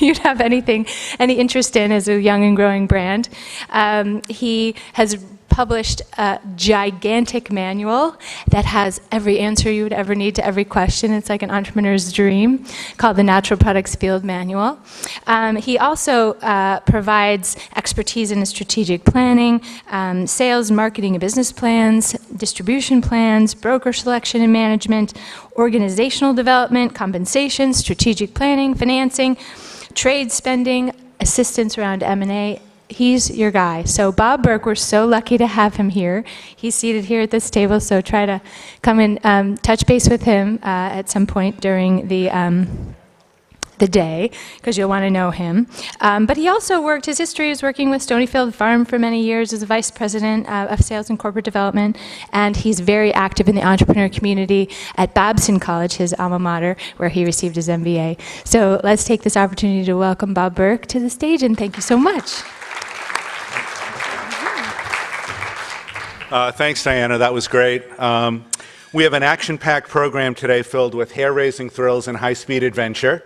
you'd have any interest in as a young and growing brand. He has published a gigantic manual that has every answer you would ever need to every question. It's like an entrepreneur's dream, called the Natural Products Field Manual. He also provides expertise in strategic planning, sales, marketing, and business plans, distribution plans, broker selection and management, organizational development, compensation, strategic planning, financing, trade spending, assistance around M&A. He's your guy. So Bob Burke, we're so lucky to have him here. He's seated here at this table, so try to come and touch base with him at some point during the day, because you'll want to know him. But he also his history is working with Stonyfield Farm for many years as a vice president of sales and corporate development, and he's very active in the entrepreneur community at Babson College, his alma mater, where he received his MBA. So let's take this opportunity to welcome Bob Burke to the stage, and thank you so much. Thanks, Diana. That was great. We have an action-packed program today filled with hair-raising thrills and high-speed adventure.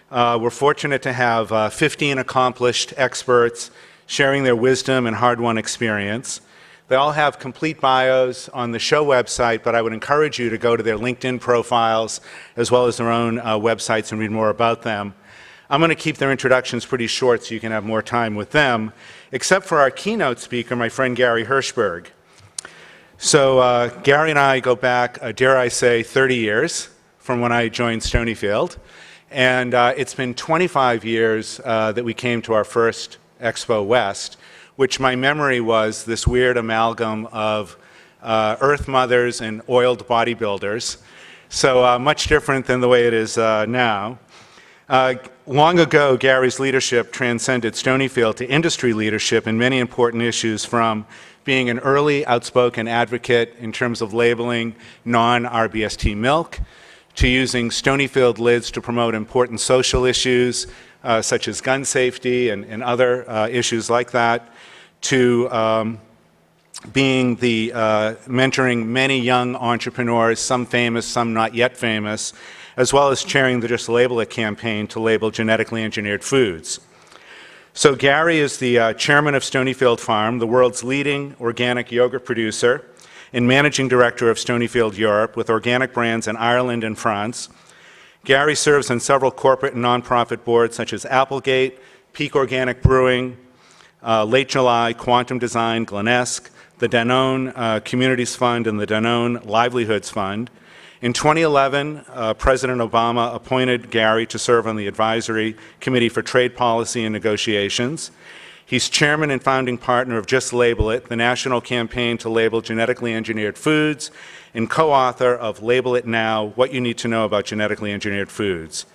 We're fortunate to have 15 accomplished experts sharing their wisdom and hard-won experience. They all have complete bios on the show website, but I would encourage you to go to their LinkedIn profiles as well as their own websites and read more about them. I'm going to keep their introductions pretty short so you can have more time with them, except for our keynote speaker, my friend Gary Hirschberg. So Gary and I go back, dare I say, 30 years from when I joined Stonyfield. And it's been 25 years that we came to our first Expo West, which my memory was this weird amalgam of earth mothers and oiled bodybuilders. So much different than the way it is now. Long ago, Gary's leadership transcended Stonyfield to industry leadership in many important issues, from being an early outspoken advocate in terms of labeling non-RBST milk, to using Stonyfield lids to promote important social issues such as gun safety and other issues like that, to being the mentoring many young entrepreneurs, some famous, some not yet famous, as well as chairing the Just Label It campaign to label genetically engineered foods. So Gary is the chairman of Stonyfield Farm, the world's leading organic yogurt producer, and managing director of Stonyfield Europe, with organic brands in Ireland and France. Gary serves on several corporate and nonprofit boards such as Applegate, Peak Organic Brewing, Late July, Quantum Design, Glenesk, the Danone Communities Fund, and the Danone Livelihoods Fund. In 2011, President Obama appointed Gary to serve on the Advisory Committee for Trade Policy and Negotiations. He's chairman and founding partner of Just Label It, the national campaign to label genetically engineered foods, and co-author of Label It Now, What You Need to Know About Genetically Engineered Foods.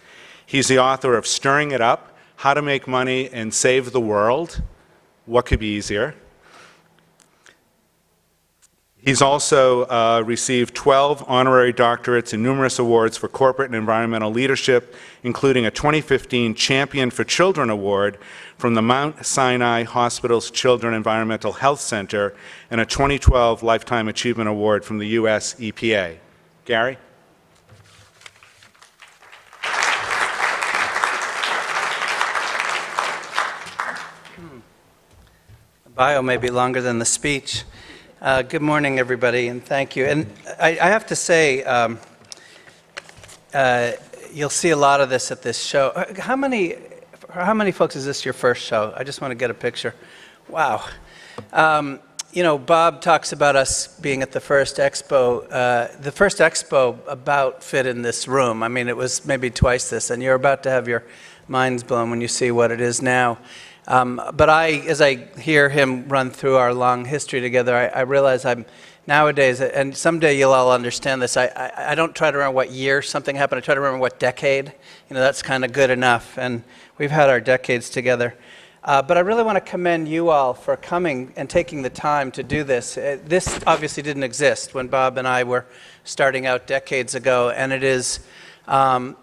He's the author of Stirring It Up, How to Make Money and Save the World. What could be easier? He's also received 12 honorary doctorates and numerous awards for corporate and environmental leadership, including a 2015 Champion for Children Award from the Mount Sinai Hospital's Children Environmental Health Center, and a 2012 Lifetime Achievement Award from the US EPA. Gary? The bio may be longer than the speech. Good morning, everybody, and thank you. And I have to say, you'll see a lot of this at this show. How many folks is this your first show? I just want to get a picture. Wow. You know, Bob talks about us being at the first Expo. The first Expo about fit in this room. I mean, it was maybe twice this, and you're about to have your minds blown when you see what it is now. But as I hear him run through our long history together, I realize nowadays, and someday you'll all understand this, I don't try to remember what year something happened, I try to remember what decade. You know, that's kind of good enough, and we've had our decades together. But I really want to commend you all for coming and taking the time to do this. This obviously didn't exist when Bob and I were starting out decades ago, and it is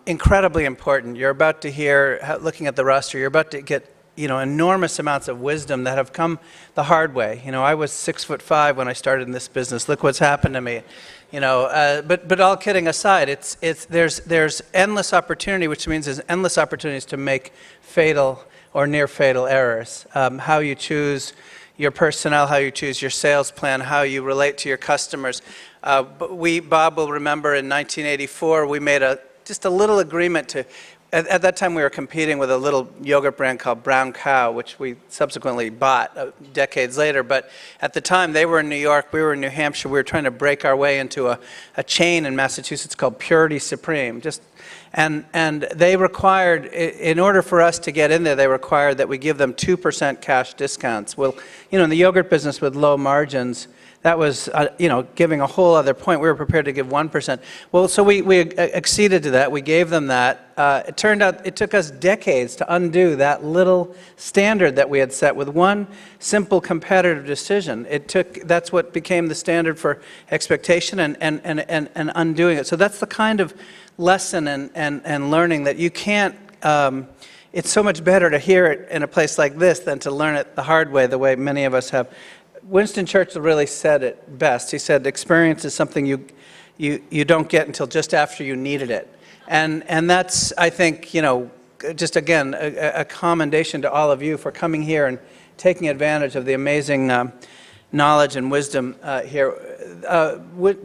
incredibly important. You're about to hear, looking at the roster, you're about to get enormous amounts of wisdom that have come the hard way. You know, I was 6'5" when I started in this business. Look what's happened to me. But all kidding aside, there's endless opportunity, which means there's endless opportunities to make fatal or near fatal errors. How you choose your personnel, how you choose your sales plan, how you relate to your customers. Bob will remember in 1984, we made just a little agreement to. At that time, we were competing with a little yogurt brand called Brown Cow, which we subsequently bought decades later. But at the time, they were in New York, we were in New Hampshire. We were trying to break our way into a chain in Massachusetts called Purity Supreme. And they required, in order for us to get in there, they required that we give them 2% cash discounts. Well, in the yogurt business with low margins, that was, giving a whole other point. We were prepared to give 1%. Well, so we acceded to that. We gave them that. It turned out it took us decades to undo that little standard that we had set with one simple competitive decision. That's what became the standard for expectation and undoing it. So that's the kind of lesson and learning that you can't, it's so much better to hear it in a place like this than to learn it the hard way, the way many of us have. Winston Churchill really said it best. He said, experience is something you don't get until just after you needed it. And that's, I think, just again, a commendation to all of you for coming here and taking advantage of the amazing knowledge and wisdom here.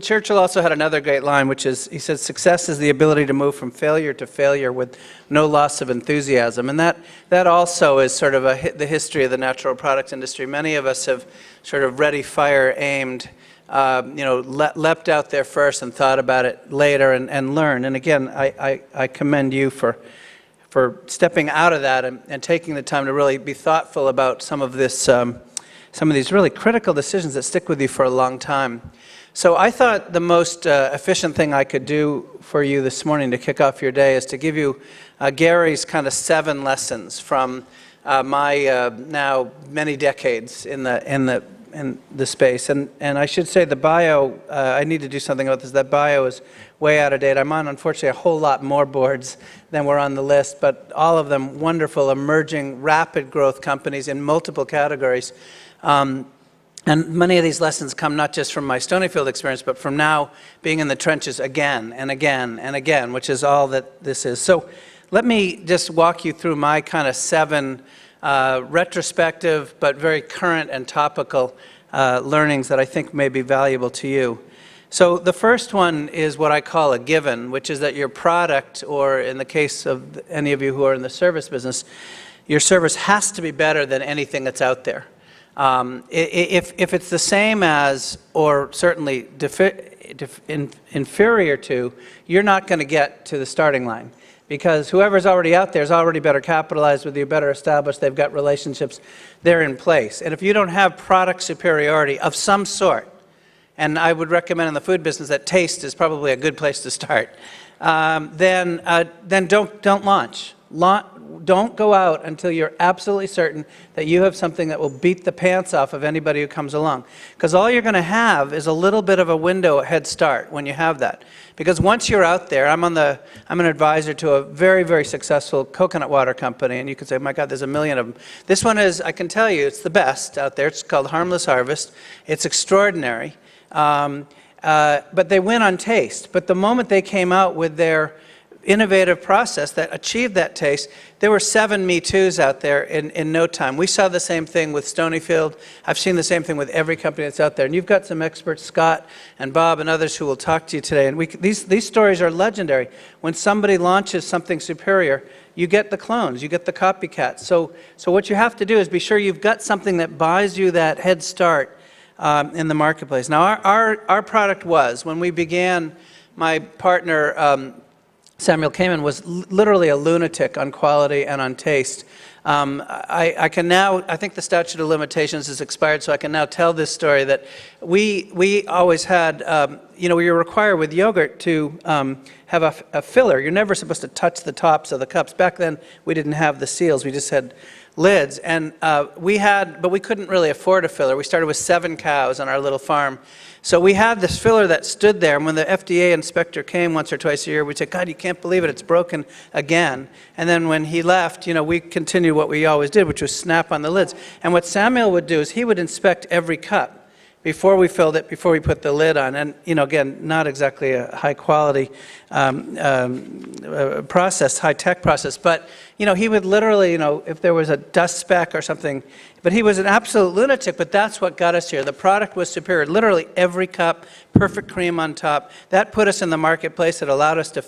Churchill also had another great line, which is, he said, success is the ability to move from failure to failure with no loss of enthusiasm. And that also is sort of the history of the natural products industry. Many of us have sort of ready, fire, aimed, leapt out there first and thought about it later and learned. And again, I commend you for stepping out of that and taking the time to really be thoughtful about some of these really critical decisions that stick with you for a long time. So I thought the most efficient thing I could do for you this morning to kick off your day is to give you Gary's kind of 7 lessons from my now many decades in the space. And I should say the bio, I need to do something about this. That bio is way out of date. I'm on, unfortunately, a whole lot more boards than were on the list, but all of them wonderful, emerging, rapid growth companies in multiple categories. And many of these lessons come not just from my Stonyfield experience, but from now being in the trenches again and again and again, which is all that this is. So let me just walk you through my kind of 7 retrospective but very current and topical learnings that I think may be valuable to you. So the first one is what I call a given, which is that your product, or in the case of any of you who are in the service business, your service has to be better than anything that's out there. If it's the same as, or certainly inferior to, you're not going to get to the starting line. Because whoever's already out there is already better capitalized with you, better established, they've got relationships, they're in place. And if you don't have product superiority of some sort, and I would recommend in the food business that taste is probably a good place to start, then don't launch. Don't go out until you're absolutely certain that you have something that will beat the pants off of anybody who comes along. Because all you're going to have is a little bit of a window, a head start when you have that. Because once you're out there, I'm an advisor to a very, very successful coconut water company, and you can say, my God, there's a million of them. This one is, I can tell you, it's the best out there. It's called Harmless Harvest. It's extraordinary. But they win on taste. But the moment they came out with their innovative process that achieved that taste, there were 7 Me Too's out there in no time. We saw the same thing with Stonyfield. I've seen the same thing with every company that's out there. And you've got some experts, Scott and Bob and others, who will talk to you today. And these stories are legendary. When somebody launches something superior, you get the clones, you get the copycats. So what you have to do is be sure you've got something that buys you that head start in the marketplace. Now, our product was, when we began, my partner, Samuel Kamen, was literally a lunatic on quality and on taste. I can now, I think the statute of limitations has expired, so I can now tell this story that we always had, we were required with yogurt to have a filler. You're never supposed to touch the tops of the cups. Back then, we didn't have the seals. We just had lids. And but we couldn't really afford a filler. We started with 7 cows on our little farm. So we had this filler that stood there, and when the FDA inspector came once or twice a year, we'd say, God, you can't believe it, it's broken again. And then when he left, we continued what we always did, which was snap on the lids. And what Samuel would do is he would inspect every cup. before we filled it, before we put the lid on. And, again, not exactly a high quality process, high tech process, but, he would literally, if there was a dust speck or something, but he was an absolute lunatic, but that's what got us here. The product was superior. Literally every cup, perfect cream on top. That put us in the marketplace. It allowed us to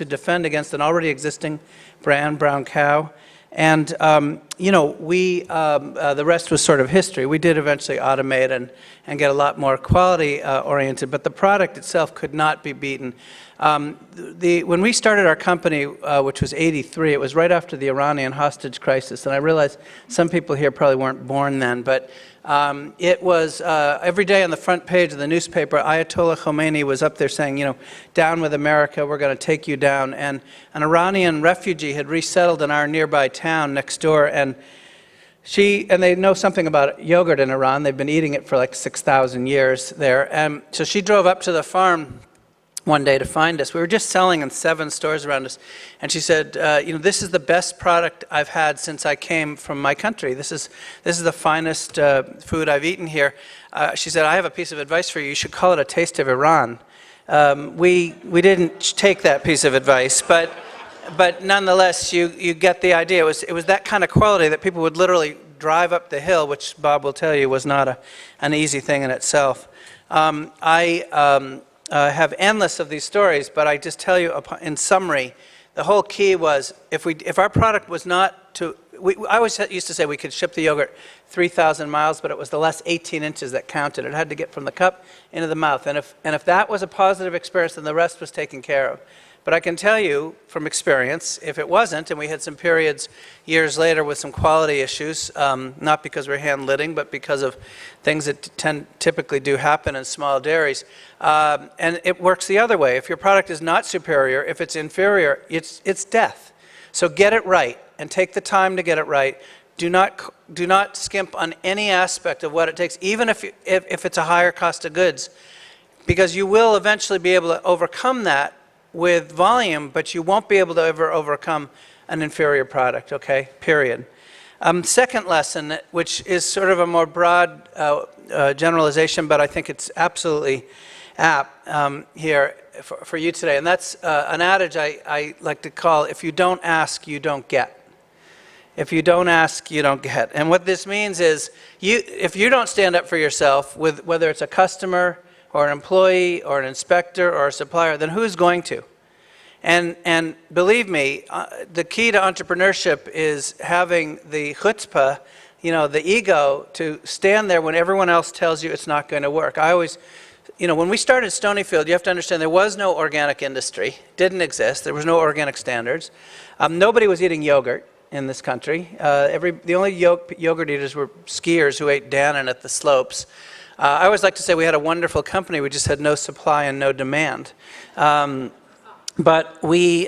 defend against an already existing brand, Brown Cow. And, the rest was sort of history. We did eventually automate and get a lot more quality oriented, but the product itself could not be beaten. When we started our company, which was '83, it was right after the Iranian hostage crisis, and I realize some people here probably weren't born then, but it was every day on the front page of the newspaper, Ayatollah Khomeini was up there saying, down with America, we're going to take you down. And an Iranian refugee had resettled in our nearby town next door, and they know something about yogurt in Iran. They've been eating it for like 6,000 years there. And so she drove up to the farm one day to find us. We were just selling in 7 stores around us. And she said, this is the best product I've had since I came from my country. This is the finest food I've eaten here. She said, I have a piece of advice for you. You should call it a taste of Iran. We didn't take that piece of advice, but nonetheless, you get the idea. It was that kind of quality that people would literally drive up the hill, which Bob will tell you was not an easy thing in itself. I have endless of these stories, but I just tell you in summary, the whole key was if our product was not to, I always used to say we could ship the yogurt 3,000 miles, but it was the last 18 inches that counted. It had to get from the cup into the mouth, and if that was a positive experience, then the rest was taken care of. But I can tell you from experience, if it wasn't, and we had some periods years later with some quality issues, not because we're hand lidding, but because of things that typically do happen in small dairies. And it works the other way. If your product is not superior, if it's inferior, it's death. So get it right, and take the time to get it right. Do not skimp on any aspect of what it takes, even if it's a higher cost of goods, because you will eventually be able to overcome that with volume, but you won't be able to ever overcome an inferior product, okay, period. Second lesson, which is sort of a more broad generalization, but I think it's absolutely apt here for you today, and that's an adage I like to call, if you don't ask, you don't get. If you don't ask, you don't get. And what this means is, if you don't stand up for yourself, whether it's a customer, or an employee, or an inspector, or a supplier, then who's going to? And believe me, the key to entrepreneurship is having the chutzpah, the ego, to stand there when everyone else tells you it's not going to work. I always, when we started Stonyfield, you have to understand there was no organic industry, didn't exist, there was no organic standards. Nobody was eating yogurt in this country. The only yogurt eaters were skiers who ate Dannon at the slopes. I always like to say we had a wonderful company, we just had no supply and no demand. So we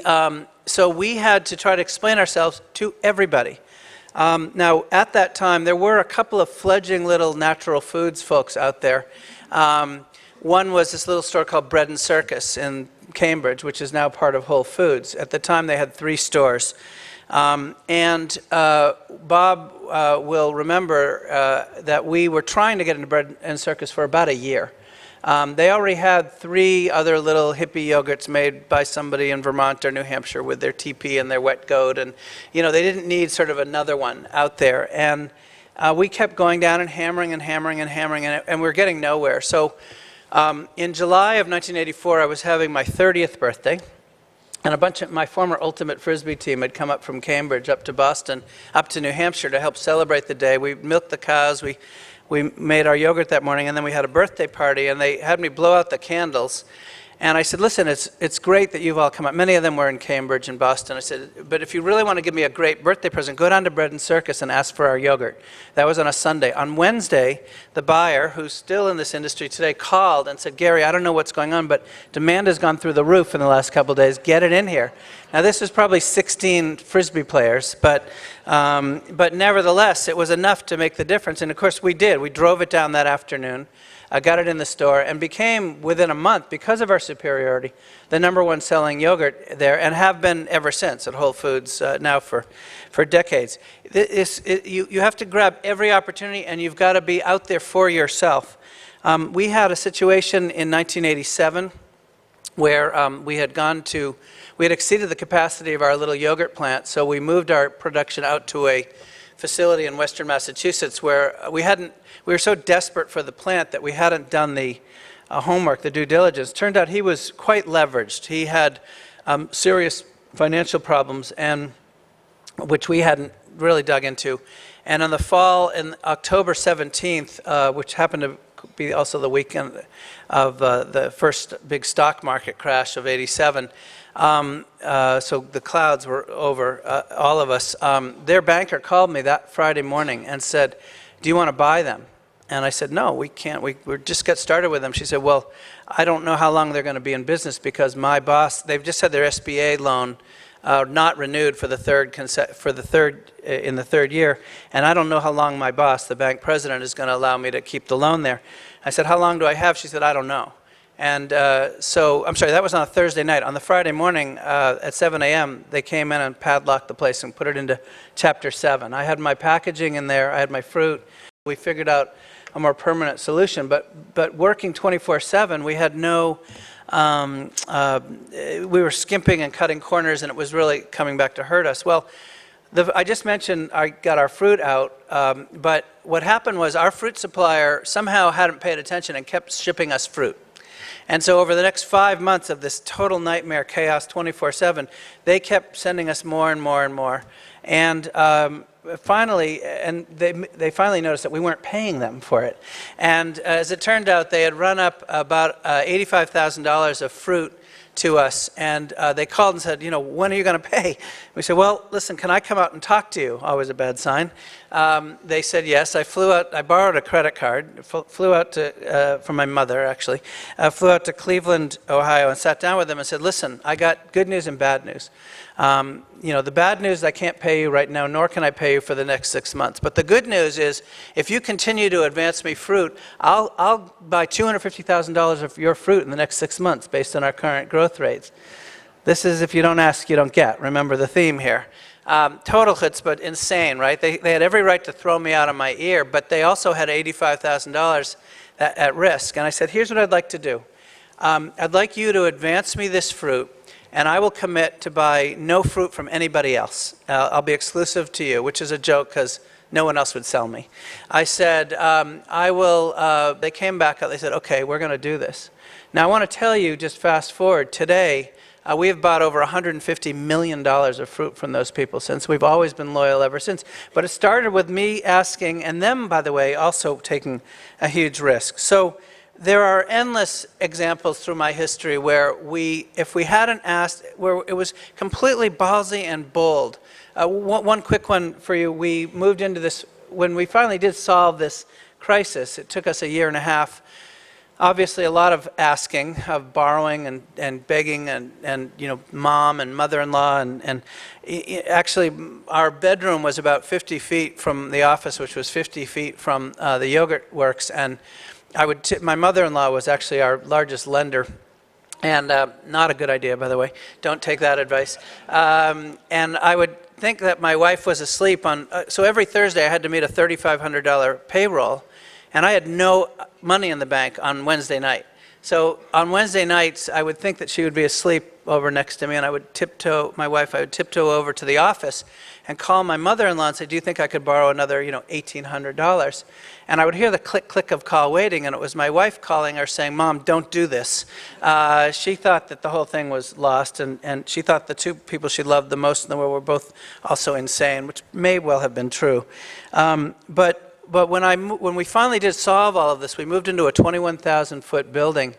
had to try to explain ourselves to everybody. Now, at that time, there were a couple of fledgling little natural foods folks out there. One was this little store called Bread and Circus in Cambridge, which is now part of Whole Foods. At the time, they had 3 stores. Bob will remember that we were trying to get into Bread and Circus for about a year. They already had 3 other little hippie yogurts made by somebody in Vermont or New Hampshire with their TP and their wet goat, and they didn't need sort of another one out there. And we kept going down and hammering, and we were getting nowhere. So in July of 1984, I was having my 30th birthday. And a bunch of my former Ultimate Frisbee team had come up from Cambridge up to Boston, up to New Hampshire to help celebrate the day. We milked the cows, we made our yogurt that morning, and then we had a birthday party, and they had me blow out the candles. And I said, listen, it's great that you've all come up. Many of them were in Cambridge and Boston. I said, but if you really want to give me a great birthday present, go down to Bread and Circus and ask for our yogurt. That was on a Sunday. On Wednesday, the buyer, who's still in this industry today, called and said, Gary, I don't know what's going on, but demand has gone through the roof in the last couple of days. Get it in here. Now, this was probably 16 Frisbee players, but nevertheless, it was enough to make the difference. And of course, we did. We drove it down that afternoon. I got it in the store and became, within a month, because of our superiority, the #1 selling yogurt there, and have been ever since at Whole Foods now for decades. You have to grab every opportunity, and you've got to be out there for yourself. We had a situation in 1987 where we had exceeded the capacity of our little yogurt plant, so we moved our production out to a facility in Western Massachusetts where we were so desperate for the plant that we hadn't done the homework, the due diligence. Turned out he was quite leveraged. He had serious financial problems, and which we hadn't really dug into. And in the fall, in October 17th, which happened to be also the weekend of the first big stock market crash of '87, so the clouds were over all of us. Their banker called me that Friday morning and said, "Do you want to buy them?" And I said, "No, we can't. We just got started with them." She said, "Well, I don't know how long they're going to be in business because my boss, they've just had their SBA loan not renewed for the third year, and I don't know how long my boss, the bank president, is going to allow me to keep the loan there." I said, "How long do I have?" She said, "I don't know." And so, I'm sorry, that was on a Thursday night. On the Friday morning at 7 a.m., they came in and padlocked the place and put it into Chapter 7. I had my packaging in there, I had my fruit. We figured out a more permanent solution, but working 24/7, we had no, we were skimping and cutting corners, and it was really coming back to hurt us. Well, I just mentioned I got our fruit out, but what happened was our fruit supplier somehow hadn't paid attention and kept shipping us fruit. And so over the next 5 months of this total nightmare chaos 24/7, they kept sending us more and more and more. And finally, they finally noticed that we weren't paying them for it. And as it turned out, they had run up about $85,000 of fruit to us, and they called and said, "When are you going to pay?" We said, "Well, listen, can I come out and talk to you?" Always a bad sign. They said yes. I flew out. I borrowed a credit card. Flew out to from my mother, actually. Flew out to Cleveland, Ohio, and sat down with them and said, "Listen, I got good news and bad news. The bad news, I can't pay you right now, nor can I pay you for the next 6 months. But the good news is, if you continue to advance me fruit, I'll buy $250,000 of your fruit in the next 6 months based on our current growth rates." This is, if you don't ask, you don't get. Remember the theme here. Total chutzpah, insane, right? They had every right to throw me out of my ear, but they also had $85,000 at risk. And I said, "Here's what I'd like to do. I'd like you to advance me this fruit, and I will commit to buy no fruit from anybody else. I'll be exclusive to you," which is a joke because no one else would sell me. I said, "I will," they came back, they said, "Okay, we're going to do this." Now I want to tell you, just fast forward, today we have bought over $150 million of fruit from those people since. We've always been loyal ever since. But it started with me asking, and them, by the way, also taking a huge risk. So there are endless examples through my history where if we hadn't asked, where it was completely ballsy and bold. One quick one for you. We moved into this, when we finally did solve this crisis, it took us a year and a half. Obviously, a lot of asking, of borrowing and begging, and mom and mother-in-law, and actually, our bedroom was about 50 feet from the office, which was 50 feet from the yogurt works, and my mother-in-law was actually our largest lender, and not a good idea, by the way. Don't take that advice. And I would think that my wife was asleep so every Thursday I had to meet a $3,500 payroll, and I had no money in the bank on Wednesday night. So on Wednesday nights, I would think that she would be asleep over next to me, and I would tiptoe over to the office and call my mother-in-law and say, "Do you think I could borrow another, $1,800? And I would hear the click, click of call waiting, and it was my wife calling her saying, "Mom, don't do this." She thought that the whole thing was lost, and she thought the two people she loved the most in the world were both also insane, which may well have been true. But when we finally did solve all of this, we moved into a 21,000-foot building,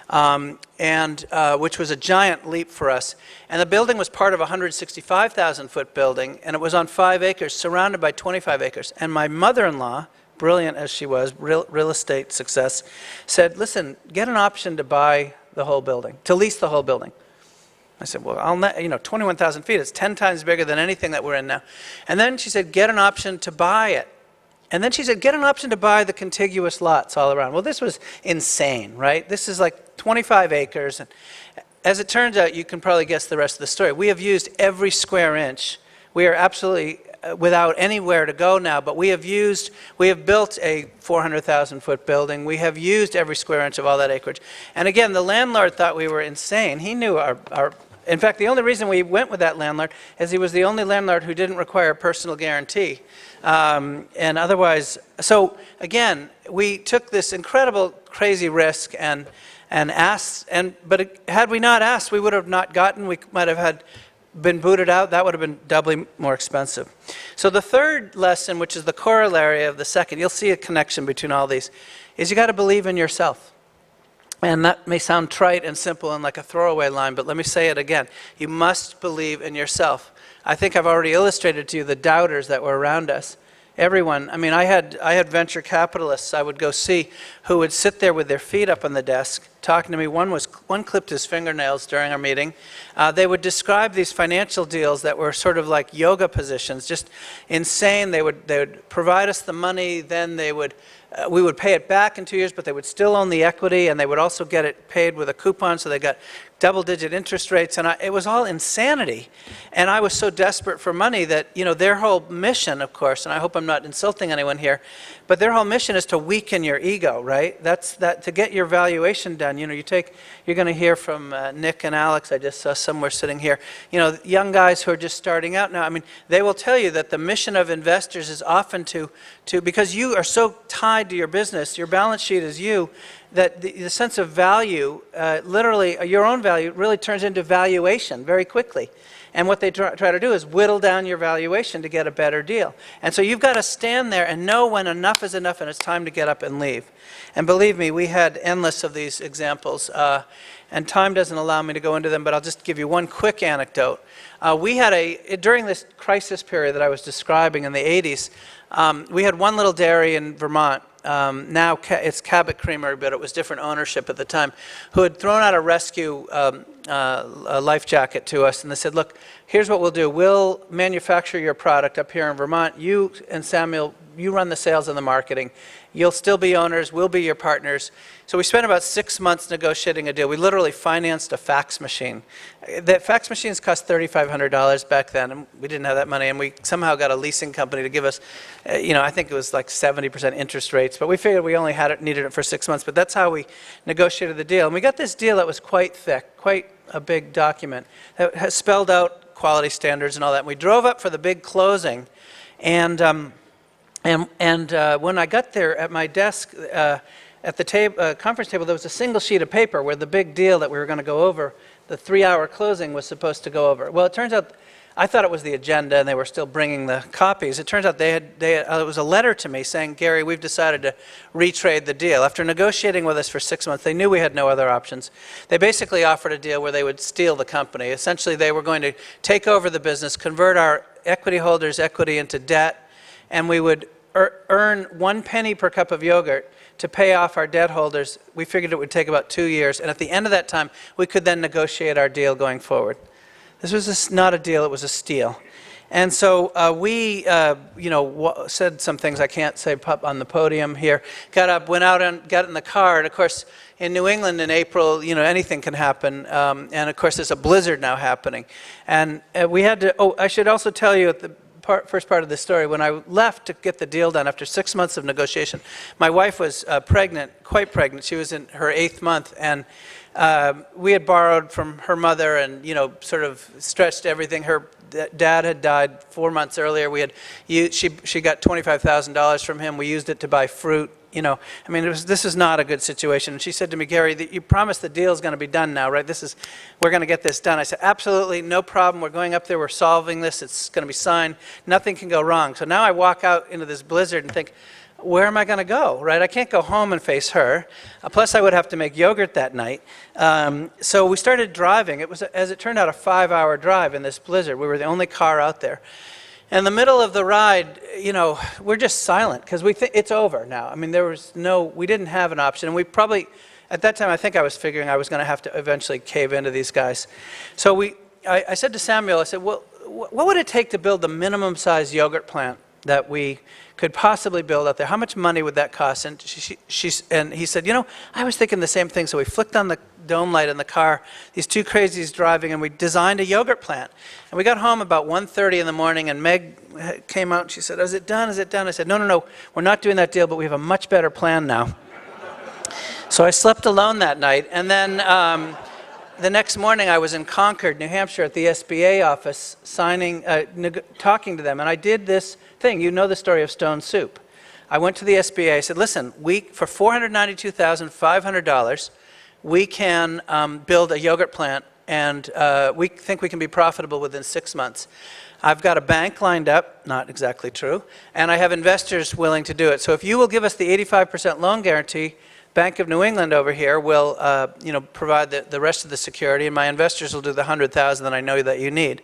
which was a giant leap for us. And the building was part of a 165,000-foot building, and it was on 5 acres, surrounded by 25 acres. And my mother-in-law, brilliant as she was, real estate success, said, "Listen, get an option to buy the whole building, to lease the whole building." I said, "Well, 21,000 feet, it's 10 times bigger than anything that we're in now." And then she said, "Get an option to buy it." And then she said, "Get an option to buy the contiguous lots all around." Well, this was insane, right? This is like 25 acres. And as it turns out, you can probably guess the rest of the story. We have used every square inch. We are absolutely without anywhere to go now, but we have built a 400,000 foot building. We have used every square inch of all that acreage. And again, the landlord thought we were insane. He knew in fact, the only reason we went with that landlord is he was the only landlord who didn't require a personal guarantee. And otherwise, so again, we took this incredible, crazy risk and asked, but had we not asked, we would have not gotten, we might have been booted out. That would have been doubly more expensive. So the third lesson, which is the corollary of the second, you'll see a connection between all these, is you got to believe in yourself. And that may sound trite and simple and like a throwaway line, but let me say it again. You must believe in yourself. I think I've already illustrated to you the doubters that were around us. Everyone, I mean, I had venture capitalists I would go see who would sit there with their feet up on the desk talking to me. One clipped his fingernails during our meeting. They would describe these financial deals that were sort of like yoga positions, just insane. They would provide us the money, then we would pay it back in 2 years, but they would still own the equity, and they would also get it paid with a coupon, so they got double-digit interest rates, and it was all insanity. And I was so desperate for money that, their whole mission, of course, and I hope I'm not insulting anyone here, but their whole mission is to weaken your ego, right? That's to get your valuation done. You're going to hear from Nick and Alex. I just saw somewhere sitting here. Young guys who are just starting out now. I mean, they will tell you that the mission of investors is often to because you are so tied to your business, your balance sheet is you, that the sense of value, literally your own value, really turns into valuation very quickly. And what they try to do is whittle down your valuation to get a better deal. And so you've got to stand there and know when enough is enough and it's time to get up and leave. And believe me, we had endless of these examples. And time doesn't allow me to go into them, but I'll just give you one quick anecdote. We had during this crisis period that I was describing in the 80s, we had one little dairy in Vermont. Now it's Cabot Creamery, but it was different ownership at the time, who had thrown out a rescue a life jacket to us, and they said, look, here's what we'll do. We'll manufacture your product up here in Vermont. You and Samuel, you run the sales and the marketing. You'll still be owners. We'll be your partners. So we spent about 6 months negotiating a deal. We literally financed a fax machine. The fax machines cost $3,500 back then, and we didn't have that money, and we somehow got a leasing company to give us, I think it was like 70% interest rates, but we figured we only needed it for 6 months, but that's how we negotiated the deal. And we got this deal that was quite thick, quite a big document that has spelled out quality standards and all that. And we drove up for the big closing, and when I got there at my desk at the conference table, there was a single sheet of paper where the big deal that we were going to go over, the 3-hour closing, was supposed to go over. Well, it turns out, I thought it was the agenda and they were still bringing the copies. It turns out it was a letter to me saying, Gary, we've decided to retrade the deal. After negotiating with us for 6 months, they knew we had no other options. They basically offered a deal where they would steal the company. Essentially, they were going to take over the business, convert our equity holders' equity into debt, and we would earn 1 penny per cup of yogurt to pay off our debt holders. We figured it would take about 2 years, and at the end of that time, we could then negotiate our deal going forward. This was not a deal, it was a steal. And so we, said some things I can't say on the podium here. Got up, went out and got in the car, and of course, in New England in April, anything can happen. And of course, there's a blizzard now happening. And we had to, I should also tell you at the first part of the story, when I left to get the deal done after 6 months of negotiation, my wife was pregnant, quite pregnant. She was in her 8th month, and we had borrowed from her mother and, sort of stretched everything. Her dad had died 4 months earlier. She got $25,000 from him. We used it to buy fruit. This is not a good situation. And she said to me, Gary, you promised the deal is going to be done now, right? We're going to get this done. I said, absolutely, no problem. We're going up there. We're solving this. It's going to be signed. Nothing can go wrong. So now I walk out into this blizzard and think, where am I going to go, right? I can't go home and face her. Plus, I would have to make yogurt that night. So we started driving. It was, as it turned out, a 5-hour drive in this blizzard. We were the only car out there. In the middle of the ride, we're just silent because we think it's over now. We didn't have an option. And we probably, at that time, I think I was figuring I was going to have to eventually cave into these guys. So I said to Samuel, I said, well, what would it take to build the minimum size yogurt plant that we could possibly build out there. How much money would that cost? And and he said, I was thinking the same thing. So we flicked on the dome light in the car, these two crazies driving, and we designed a yogurt plant. And we got home about 1:30 in the morning, and Meg came out and she said, is it done? Is it done? I said, no, we're not doing that deal, but we have a much better plan now. So I slept alone that night, and then the next morning I was in Concord, New Hampshire at the SBA office talking to them, and I did this thing. You know the story of Stone Soup. I went to the SBA, I said, listen, for $492,500, we can build a yogurt plant, and we think we can be profitable within 6 months. I've got a bank lined up, not exactly true, and I have investors willing to do it. So if you will give us the 85% loan guarantee, Bank of New England over here will provide the rest of the security, and my investors will do the $100,000 that I know that you need.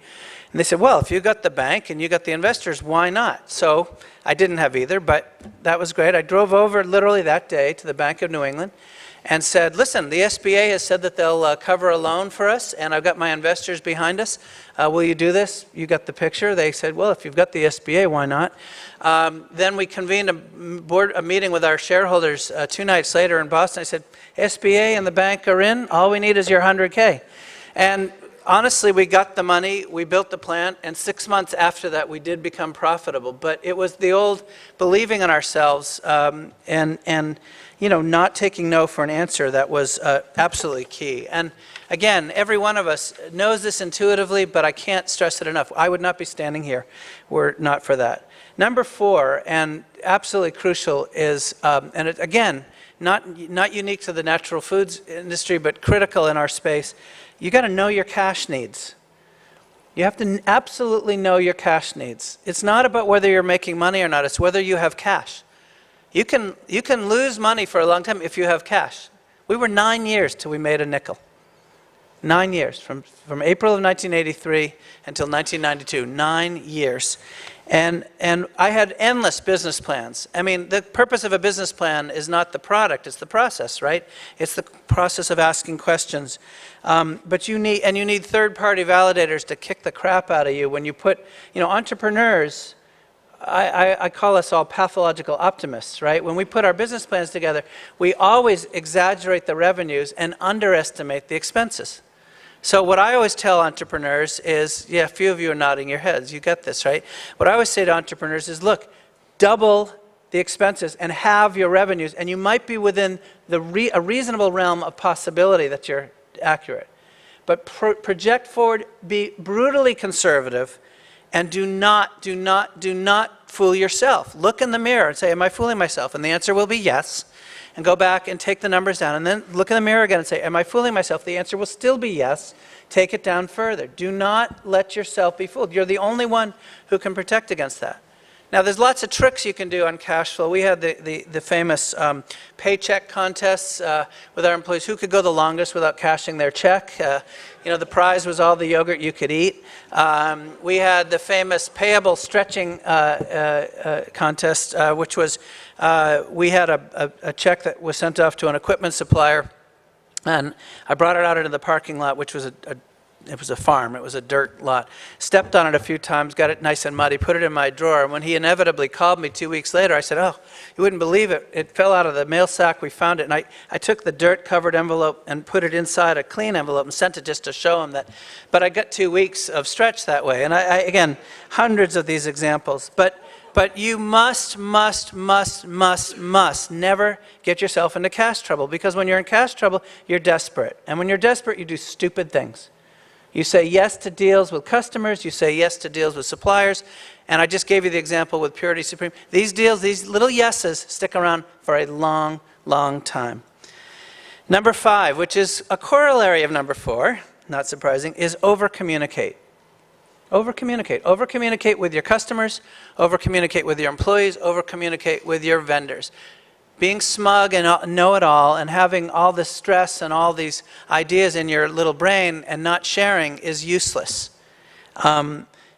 And they said, well, if you got the bank and you got the investors, why not? So I didn't have either, but that was great. I drove over literally that day to the Bank of New England and said, listen, the SBA has said that they'll cover a loan for us, and I've got my investors behind us. Will you do this? You got the picture? They said, well, if you've got the SBA, why not? Then we convened a meeting with our shareholders 2 nights later in Boston. I said, SBA and the bank are in. All we need is your $100K. And honestly, we got the money, we built the plant, and 6 months after that, we did become profitable. But it was the old believing in ourselves and not taking no for an answer that was absolutely key. And again, every one of us knows this intuitively, but I can't stress it enough. I would not be standing here were it not for that. Number 4, and absolutely crucial, is, and it, again, not unique to the natural foods industry, but critical in our space, you got to know your cash needs. You have to absolutely know your cash needs. It's not about whether you're making money or not, it's whether you have cash. You can lose money for a long time if you have cash. We were 9 years till we made a nickel. 9 years, from April of 1983 until 1992, 9 years. And I had endless business plans. I mean, the purpose of a business plan is not the product, it's the process, right? It's the process of asking questions. But you need third-party validators to kick the crap out of you when you put, entrepreneurs, I call us all pathological optimists, right? When we put our business plans together, we always exaggerate the revenues and underestimate the expenses. So what I always tell entrepreneurs is, a few of you are nodding your heads, you get this, right? What I always say to entrepreneurs is, look, double the expenses and halve your revenues, and you might be within a reasonable realm of possibility that you're accurate. But project forward, be brutally conservative, and do not fool yourself. Look in the mirror and say, am I fooling myself? And the answer will be yes. And go back and take the numbers down. And then look in the mirror again and say, am I fooling myself? The answer will still be yes. Take it down further. Do not let yourself be fooled. You're the only one who can protect against that. Now, there's lots of tricks you can do on cash flow. We had the famous paycheck contests with our employees. Who could go the longest without cashing their check? The prize was all the yogurt you could eat. We had the famous payable stretching contest, which was we had a check that was sent off to an equipment supplier, and I brought it out into the parking lot, which was it was a farm, it was a dirt lot. Stepped on it a few times, got it nice and muddy, put it in my drawer, and when he inevitably called me 2 weeks later, I said, oh, you wouldn't believe it. It fell out of the mail sack, we found it, and I took the dirt-covered envelope and put it inside a clean envelope and sent it just to show him that. But I got 2 weeks of stretch that way, and I again, hundreds of these examples. But you must never get yourself into cash trouble, because when you're in cash trouble, you're desperate. And when you're desperate, you do stupid things. You say yes to deals with customers, you say yes to deals with suppliers, and I just gave you the example with Purity Supreme. These deals, these little yeses, stick around for a long, long time. Number 5, which is a corollary of number 4, not surprising, is over-communicate. Over-communicate. Over-communicate with your customers, over-communicate with your employees, over-communicate with your vendors. Being smug and know-it-all and having all this stress and all these ideas in your little brain and not sharing is useless.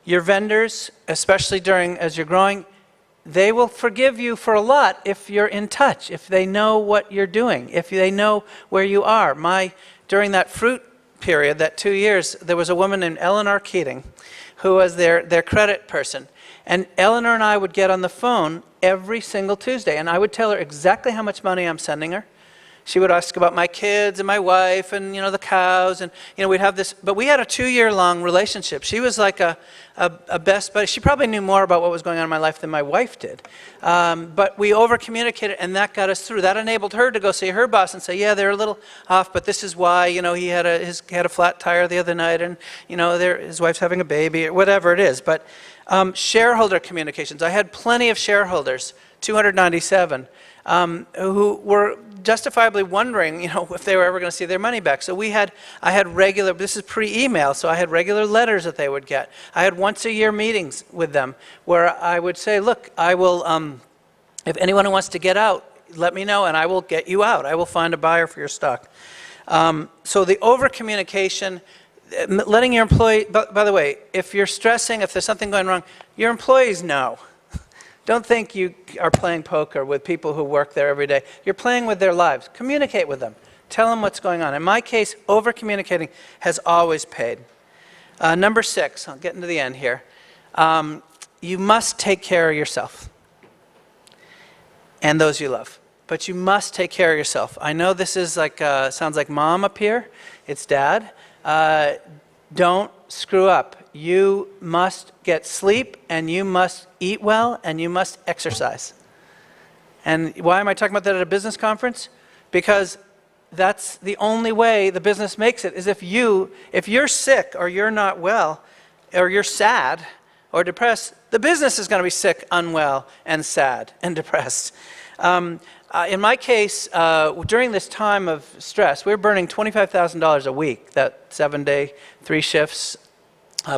Your vendors, especially as you're growing, they will forgive you for a lot if you're in touch, if they know what you're doing, if they know where you are. During that fruit period, that 2 years, there was a woman named Eleanor Keating who was their credit person. And Eleanor and I would get on the phone every single Tuesday, and I would tell her exactly how much money I'm sending her. She would ask about my kids and my wife and, the cows, and, we'd have this, but we had a 2-year-long relationship. She was like a best buddy. She probably knew more about what was going on in my life than my wife did. But we over-communicated, and that got us through. That enabled her to go see her boss and say, yeah, they're a little off, but this is why, he had a flat tire the other night, and, his wife's having a baby, or whatever it is. But shareholder communications. I had plenty of shareholders, 297, who were justifiably wondering, if they were ever going to see their money back. So I had regular, this is pre-email, so I had regular letters that they would get. I had once-a-year meetings with them where I would say, look, I will, if anyone who wants to get out, let me know and I will get you out. I will find a buyer for your stock. So the over-communication, letting your employee, by the way, if you're stressing, if there's something going wrong, your employees know. Don't think you are playing poker with people who work there every day. You're playing with their lives. Communicate with them. Tell them what's going on. In my case, over-communicating has always paid. Number 6, I'll get into the end here. You must take care of yourself and those you love. But you must take care of yourself. I know this is like sounds like mom up here. It's dad. Don't screw up. You must get sleep, and you must eat well, and you must exercise. And why am I talking about that at a business conference? Because that's the only way the business makes it, is if you're sick or you're not well, or you're sad or depressed, the business is going to be sick, unwell, and sad and depressed. In my case, during this time of stress, we were burning $25,000 a week, that 7-day, 3 shifts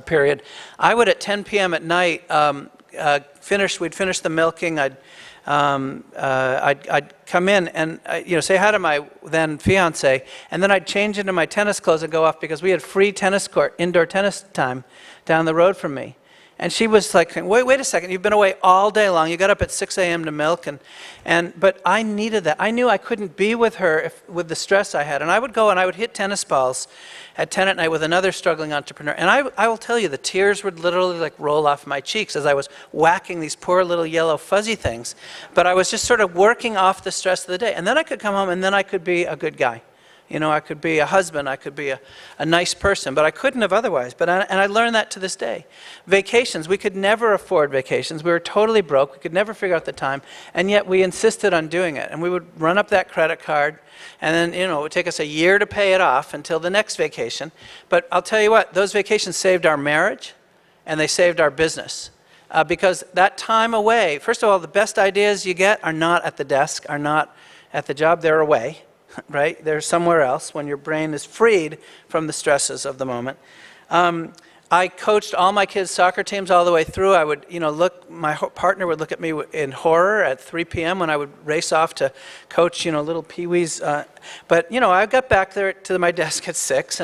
period. I would at 10 p.m. at night we'd finish the milking. I'd come in and say hi to my then fiance, and then I'd change into my tennis clothes and go off because we had free tennis court, indoor tennis time down the road from me. And she was like, wait a second, you've been away all day long. You got up at 6 a.m. to milk, but I needed that. I knew I couldn't be with her with the stress I had. And I would go and I would hit tennis balls at 10 at night with another struggling entrepreneur. And I will tell you, the tears would literally like roll off my cheeks as I was whacking these poor little yellow fuzzy things. But I was just sort of working off the stress of the day. And then I could come home and then I could be a good guy. I could be a husband, I could be a nice person, but I couldn't have otherwise. And I learned that to this day. Vacations, we could never afford vacations. We were totally broke. We could never figure out the time, and yet we insisted on doing it. And we would run up that credit card, and then, it would take us a year to pay it off until the next vacation. But I'll tell you what, those vacations saved our marriage, and they saved our business. Because that time away, first of all, the best ideas you get are not at the desk, are not at the job, they're away. Right? They're somewhere else when your brain is freed from the stresses of the moment. I coached all my kids' soccer teams all the way through. I would, my partner would look at me in horror at 3 p.m. when I would race off to coach, little peewees. But I got back there to my desk at 6,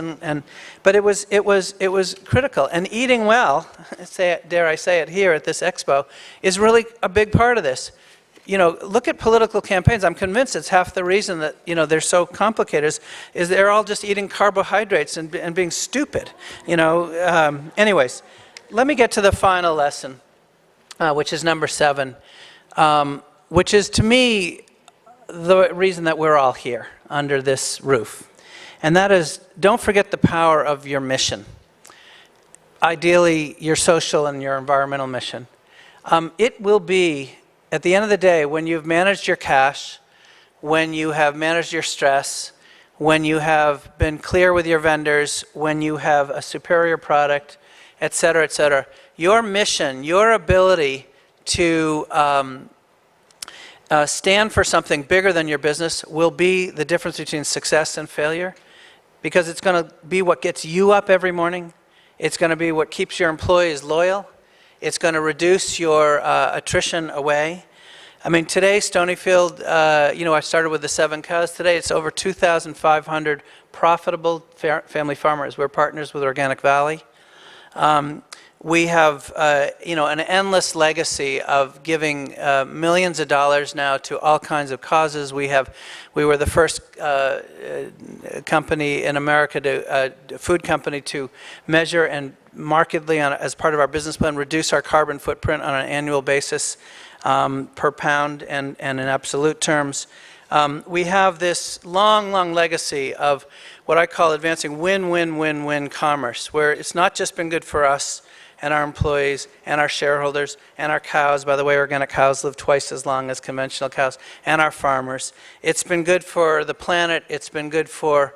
but it was critical. And eating well, dare I say it here at this expo, is really a big part of this. Look at political campaigns. I'm convinced it's half the reason that, they're so complicated is they're all just eating carbohydrates and being stupid, Anyways, let me get to the final lesson, which is number 7, which is, to me, the reason that we're all here under this roof. And that is, don't forget the power of your mission. Ideally, your social and your environmental mission. It will be, at the end of the day, when you've managed your cash, when you have managed your stress, when you have been clear with your vendors, when you have a superior product, et cetera, your mission, your ability to stand for something bigger than your business will be the difference between success and failure, because it's going to be what gets you up every morning. It's going to be what keeps your employees loyal. It's going to reduce your attrition away. I mean, today, Stonyfield, I started with the 7 cows. Today, it's over 2,500 profitable family farmers. We're partners with Organic Valley. We have, an endless legacy of giving millions of dollars now to all kinds of causes. We were the first company in America, food company, to measure and markedly, as part of our business plan, reduce our carbon footprint on an annual basis per pound and in absolute terms. We have this long, long legacy of what I call advancing win-win-win-win commerce, where it's not just been good for us and our employees and our shareholders and our cows. By the way, organic cows live twice as long as conventional cows, and our farmers. It's been good for the planet. It's been good for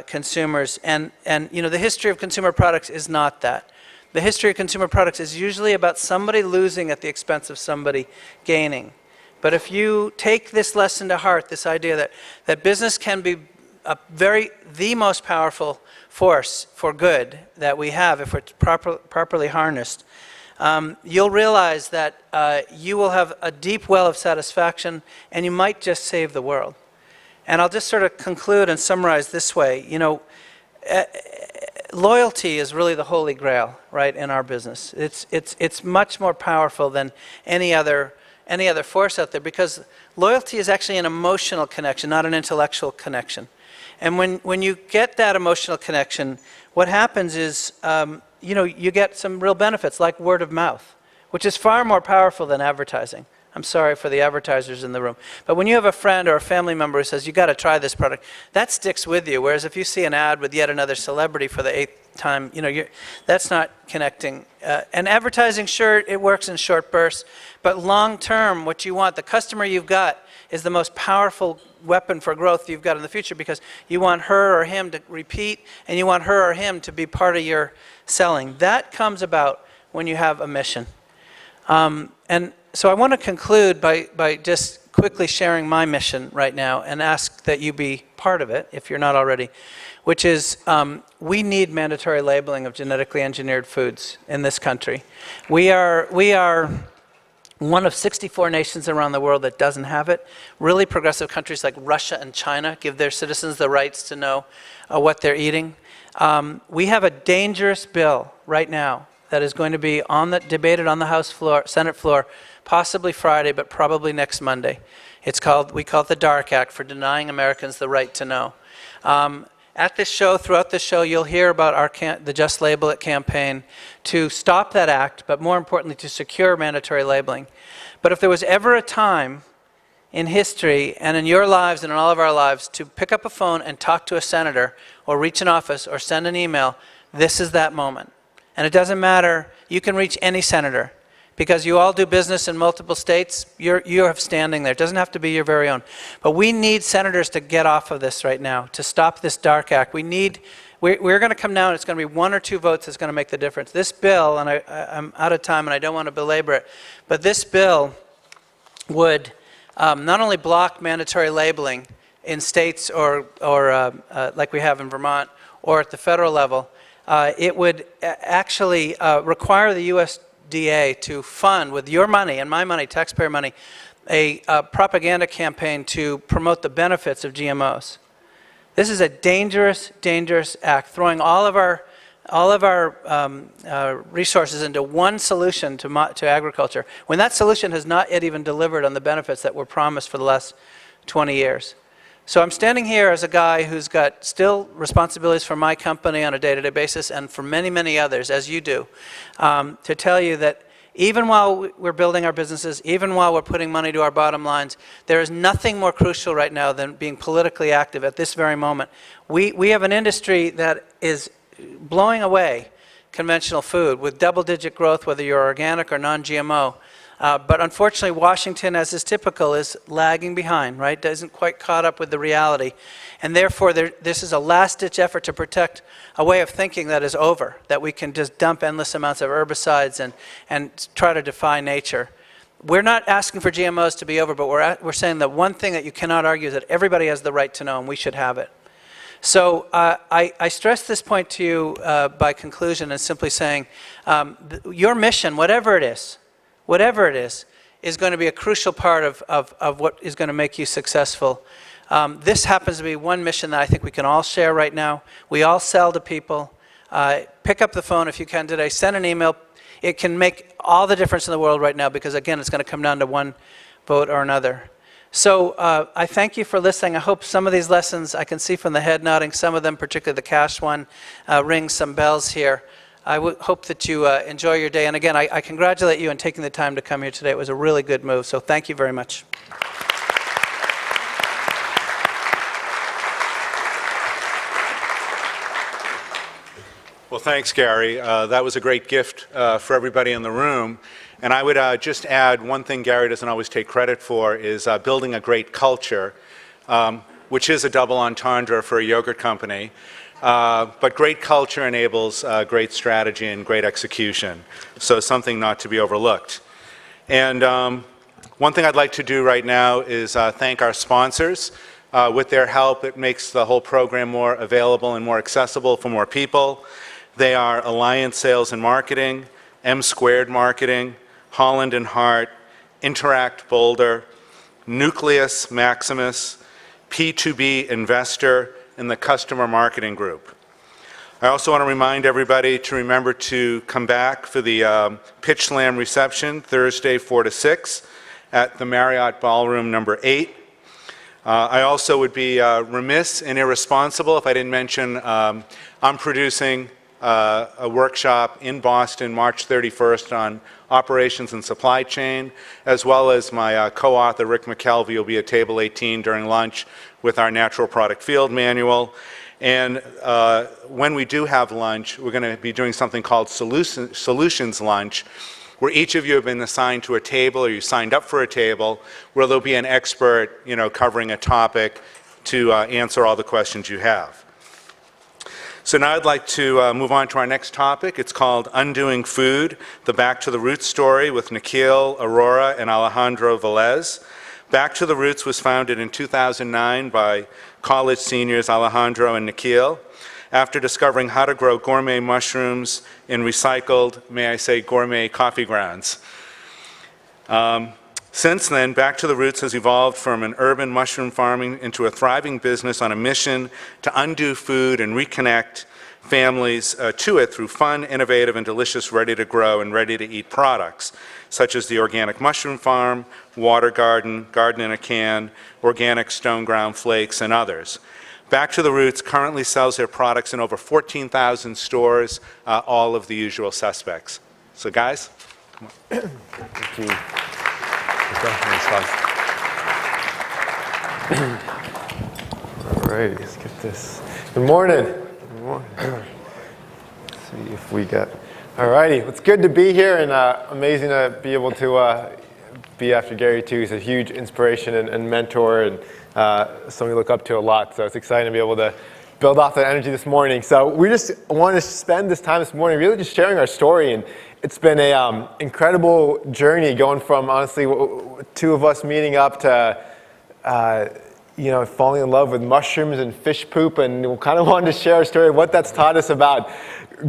consumers. And the history of consumer products is not that. The history of consumer products is usually about somebody losing at the expense of somebody gaining. But if you take this lesson to heart, this idea that business can be the most powerful force for good that we have if it's properly harnessed, you'll realize that you will have a deep well of satisfaction, and you might just save the world. And I'll just sort of conclude and summarize this way. Loyalty is really the holy grail, right, in our business. It's much more powerful than any other force out there, because loyalty is actually an emotional connection, not an intellectual connection. And when you get that emotional connection, what happens is, you get some real benefits, like word of mouth, which is far more powerful than advertising. I'm sorry for the advertisers in the room. But when you have a friend or a family member who says, you got to try this product, that sticks with you. Whereas if you see an ad with yet another celebrity for the 8th time, that's not connecting. And advertising, sure, it works in short bursts. But long term, what you want, the customer you've got, is the most powerful weapon for growth you've got in the future, because you want her or him to repeat, and you want her or him to be part of your selling. That comes about when you have a mission. And so I want to conclude by just quickly sharing my mission right now, and ask that you be part of it, if you're not already, which is we need mandatory labeling of genetically engineered foods in this country. We are one of 64 nations around the world that doesn't have it. Really progressive countries like Russia and China give their citizens the rights to know what they're eating. We have a dangerous bill right now that is going to be debated on the House floor, Senate floor, possibly Friday, but probably next Monday. We call it the Dark Act, for denying Americans the right to know. At this show, throughout this show, you'll hear about the Just Label It campaign to stop that act, but more importantly, to secure mandatory labeling. But if there was ever a time in history, and in your lives and in all of our lives, to pick up a phone and talk to a senator, or reach an office, or send an email, this is that moment. And it doesn't matter, you can reach any senator, because you all do business in multiple states. You have standing there. It doesn't have to be your very own. But we need senators to get off of this right now, to stop this Dark Act. We're going to come down, it's going to be 1 or 2 votes that's going to make the difference. This bill, and I'm out of time and I don't want to belabor it, but this bill would not only block mandatory labeling in states or like we have in Vermont, or at the federal level, it would actually require the USDA to fund, with your money and my money, taxpayer money, a propaganda campaign to promote the benefits of GMOs. This is a dangerous, dangerous act, throwing all of our resources into one solution to agriculture, when that solution has not yet even delivered on the benefits that were promised for the last 20 years. So I'm standing here as a guy who's got still responsibilities for my company on a day-to-day basis, and for many, many others, as you do, to tell you that even while we're building our businesses, even while we're putting money to our bottom lines, there is nothing more crucial right now than being politically active at this very moment. We have an industry that is blowing away conventional food with double-digit growth, whether you're organic or non-GMO. But unfortunately, Washington, as is typical, is lagging behind, right? Isn't quite caught up with the reality. And therefore, this is a last-ditch effort to protect a way of thinking that is over, that we can just dump endless amounts of herbicides and try to defy nature. We're not asking for GMOs to be over, but we're saying that one thing that you cannot argue is that everybody has the right to know, and we should have it. So I stress this point to you by conclusion, and simply saying your mission, whatever it is, going to be a crucial part of what is going to make you successful. This happens to be one mission that I think we can all share right now. We all sell to people. Pick up the phone if you can today. Send an email. it can make all the difference in the world right now, because again, it's going to come down to one vote or another. So I thank you for listening. I hope some of these lessons, I can see from the head nodding, some of them, particularly the cash one, ring some bells here. I hope that you enjoy your day. And again, I congratulate you on taking the time to come here today. It was a really good move. So thank you very much. Well, thanks, Gary. That was a great gift for everybody in the room. And I would just add one thing Gary doesn't always take credit for is building a great culture, which is a double entendre for a yogurt company. But great culture enables great strategy and great execution, so something not to be overlooked. And one thing I'd like to do right now is thank our sponsors. With their help, it makes the whole program more available and more accessible for more people. They are Alliance Sales and Marketing, M Squared Marketing, Holland and Hart, Interact Boulder, Nucleus Maximus, P2B Investor, and the Customer Marketing Group. I also want to remind everybody to remember to come back for the Pitch Slam reception Thursday 4 to 6 at the Marriott Ballroom number 8. I also would be remiss and irresponsible if I didn't mention I'm producing a workshop in Boston March 31st on operations and supply chain, as well as my co-author Rick McKelvey will be at table 18 during lunch with our natural product field manual. And when we do have lunch, we're going to be doing something called Solutions Lunch, where each of you have been assigned to a table, or you signed up for a table, where there'll be an expert, covering a topic to answer all the questions you have. So now I'd like to move on to our next topic. It's called Undoing Food, the Back to the Roots story with Nikhil, Aurora, and Alejandro Velez. Back to the Roots was founded in 2009 by college seniors Alejandro and Nikhil after discovering how to grow gourmet mushrooms in recycled, may I say, gourmet coffee grounds. Since then, Back to the Roots has evolved from an urban mushroom farming into a thriving business on a mission to undo food and reconnect families to it through fun, innovative, and delicious ready-to-grow and ready-to-eat products, such as the Organic Mushroom Farm, Water Garden, Garden in a Can, Organic Stone Ground Flakes, and others. Back to the Roots currently sells their products in over 14,000 stores, all of the usual suspects. So guys, come on. Thank you. All right, let's get this. Good morning. Good morning. Let's see if we got. All righty, it's good to be here, and amazing to be able to be after Gary too. He's a huge inspiration and mentor, and something we look up to a lot. So it's exciting to be able to build off that energy this morning. So we just want to spend this time this morning really just sharing our story, and it's been a incredible journey going from, honestly, two of us meeting up to, falling in love with mushrooms and fish poop, and we kind of wanted to share our story of what that's taught us about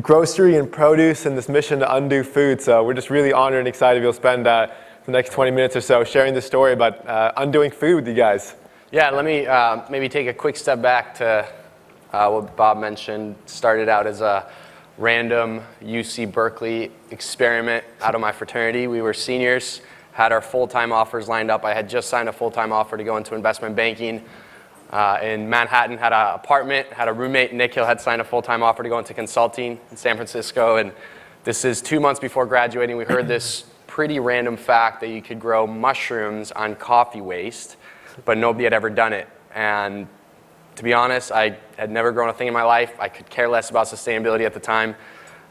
grocery and produce and this mission to undo food. So we're just really honored and excited to be able to spend the next 20 minutes or so sharing the story about undoing food with you guys. Yeah, let me maybe take a quick step back to what Bob mentioned. Started out as a random UC Berkeley experiment out of my fraternity. We were seniors, had our full-time offers lined up. I had just signed a full-time offer to go into investment banking in Manhattan, had an apartment, had a roommate. Nikhil had signed a full-time offer to go into consulting in San Francisco. And this is 2 months before graduating. We heard this pretty random fact that you could grow mushrooms on coffee waste, but nobody had ever done it. And to be honest, I had never grown a thing in my life. I could care less about sustainability at the time,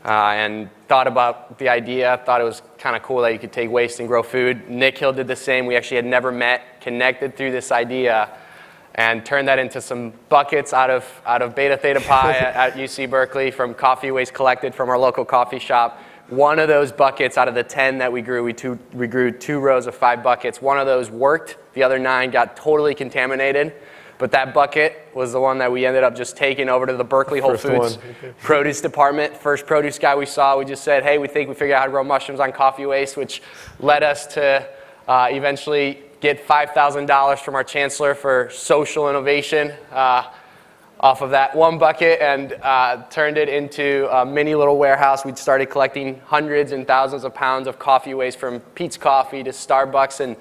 and thought about the idea, thought it was kind of cool that you could take waste and grow food. Nikhil did the same. We actually had never met, connected through this idea, and turned that into some buckets out of Beta Theta Pi at UC Berkeley from coffee waste collected from our local coffee shop. One of those buckets out of the 10 that we grew, we grew 2 rows of 5 buckets. One of those worked. The other 9 got totally contaminated. But that bucket was the one that we ended up just taking over to the Berkeley Whole Foods produce department. First produce guy we saw, we just said, hey, we think we figured out how to grow mushrooms on coffee waste, which led us to eventually get $5,000 from our chancellor for social innovation. off of that one bucket and turned it into a mini little warehouse. We'd started collecting hundreds and thousands of pounds of coffee waste from Pete's Coffee to Starbucks, and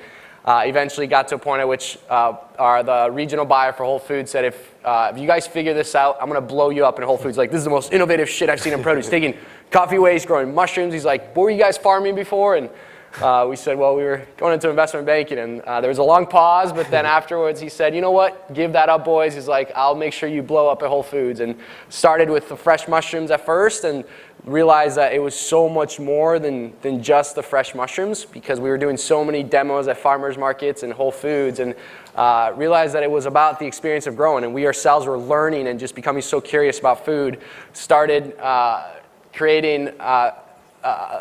eventually got to a point at which the regional buyer for Whole Foods said, if you guys figure this out, I'm going to blow you up in Whole Foods. Like, this is the most innovative shit I've seen in produce. Taking coffee waste, growing mushrooms. He's like, what were you guys farming before? And we said, well, we were going into investment banking, and there was a long pause, but then afterwards he said, you know what, give that up, boys. He's like, I'll make sure you blow up at Whole Foods. And started with the fresh mushrooms at first, and realized that it was so much more than just the fresh mushrooms, because we were doing so many demos at farmers markets and Whole Foods, and realized that it was about the experience of growing, and we ourselves were learning and just becoming so curious about food. Started creating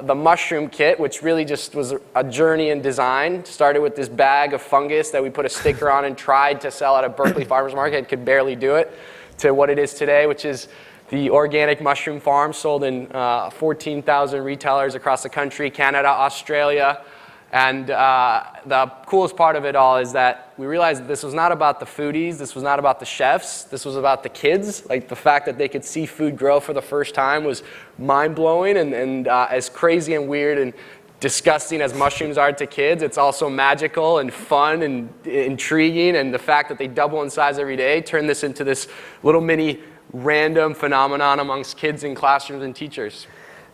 the mushroom kit, which really just was a journey in design. Started with this bag of fungus that we put a sticker on and tried to sell at a Berkeley farmers market, could barely do it, to what it is today, which is the organic mushroom farm, sold in 14,000 retailers across the country, Canada, Australia. And the coolest part of it all is that we realized that this was not about the foodies, this was not about the chefs, this was about the kids. Like, the fact that they could see food grow for the first time was mind-blowing, and as crazy and weird and disgusting as mushrooms are to kids, it's also magical and fun and intriguing, and the fact that they double in size every day turned this into this little mini random phenomenon amongst kids in classrooms and teachers.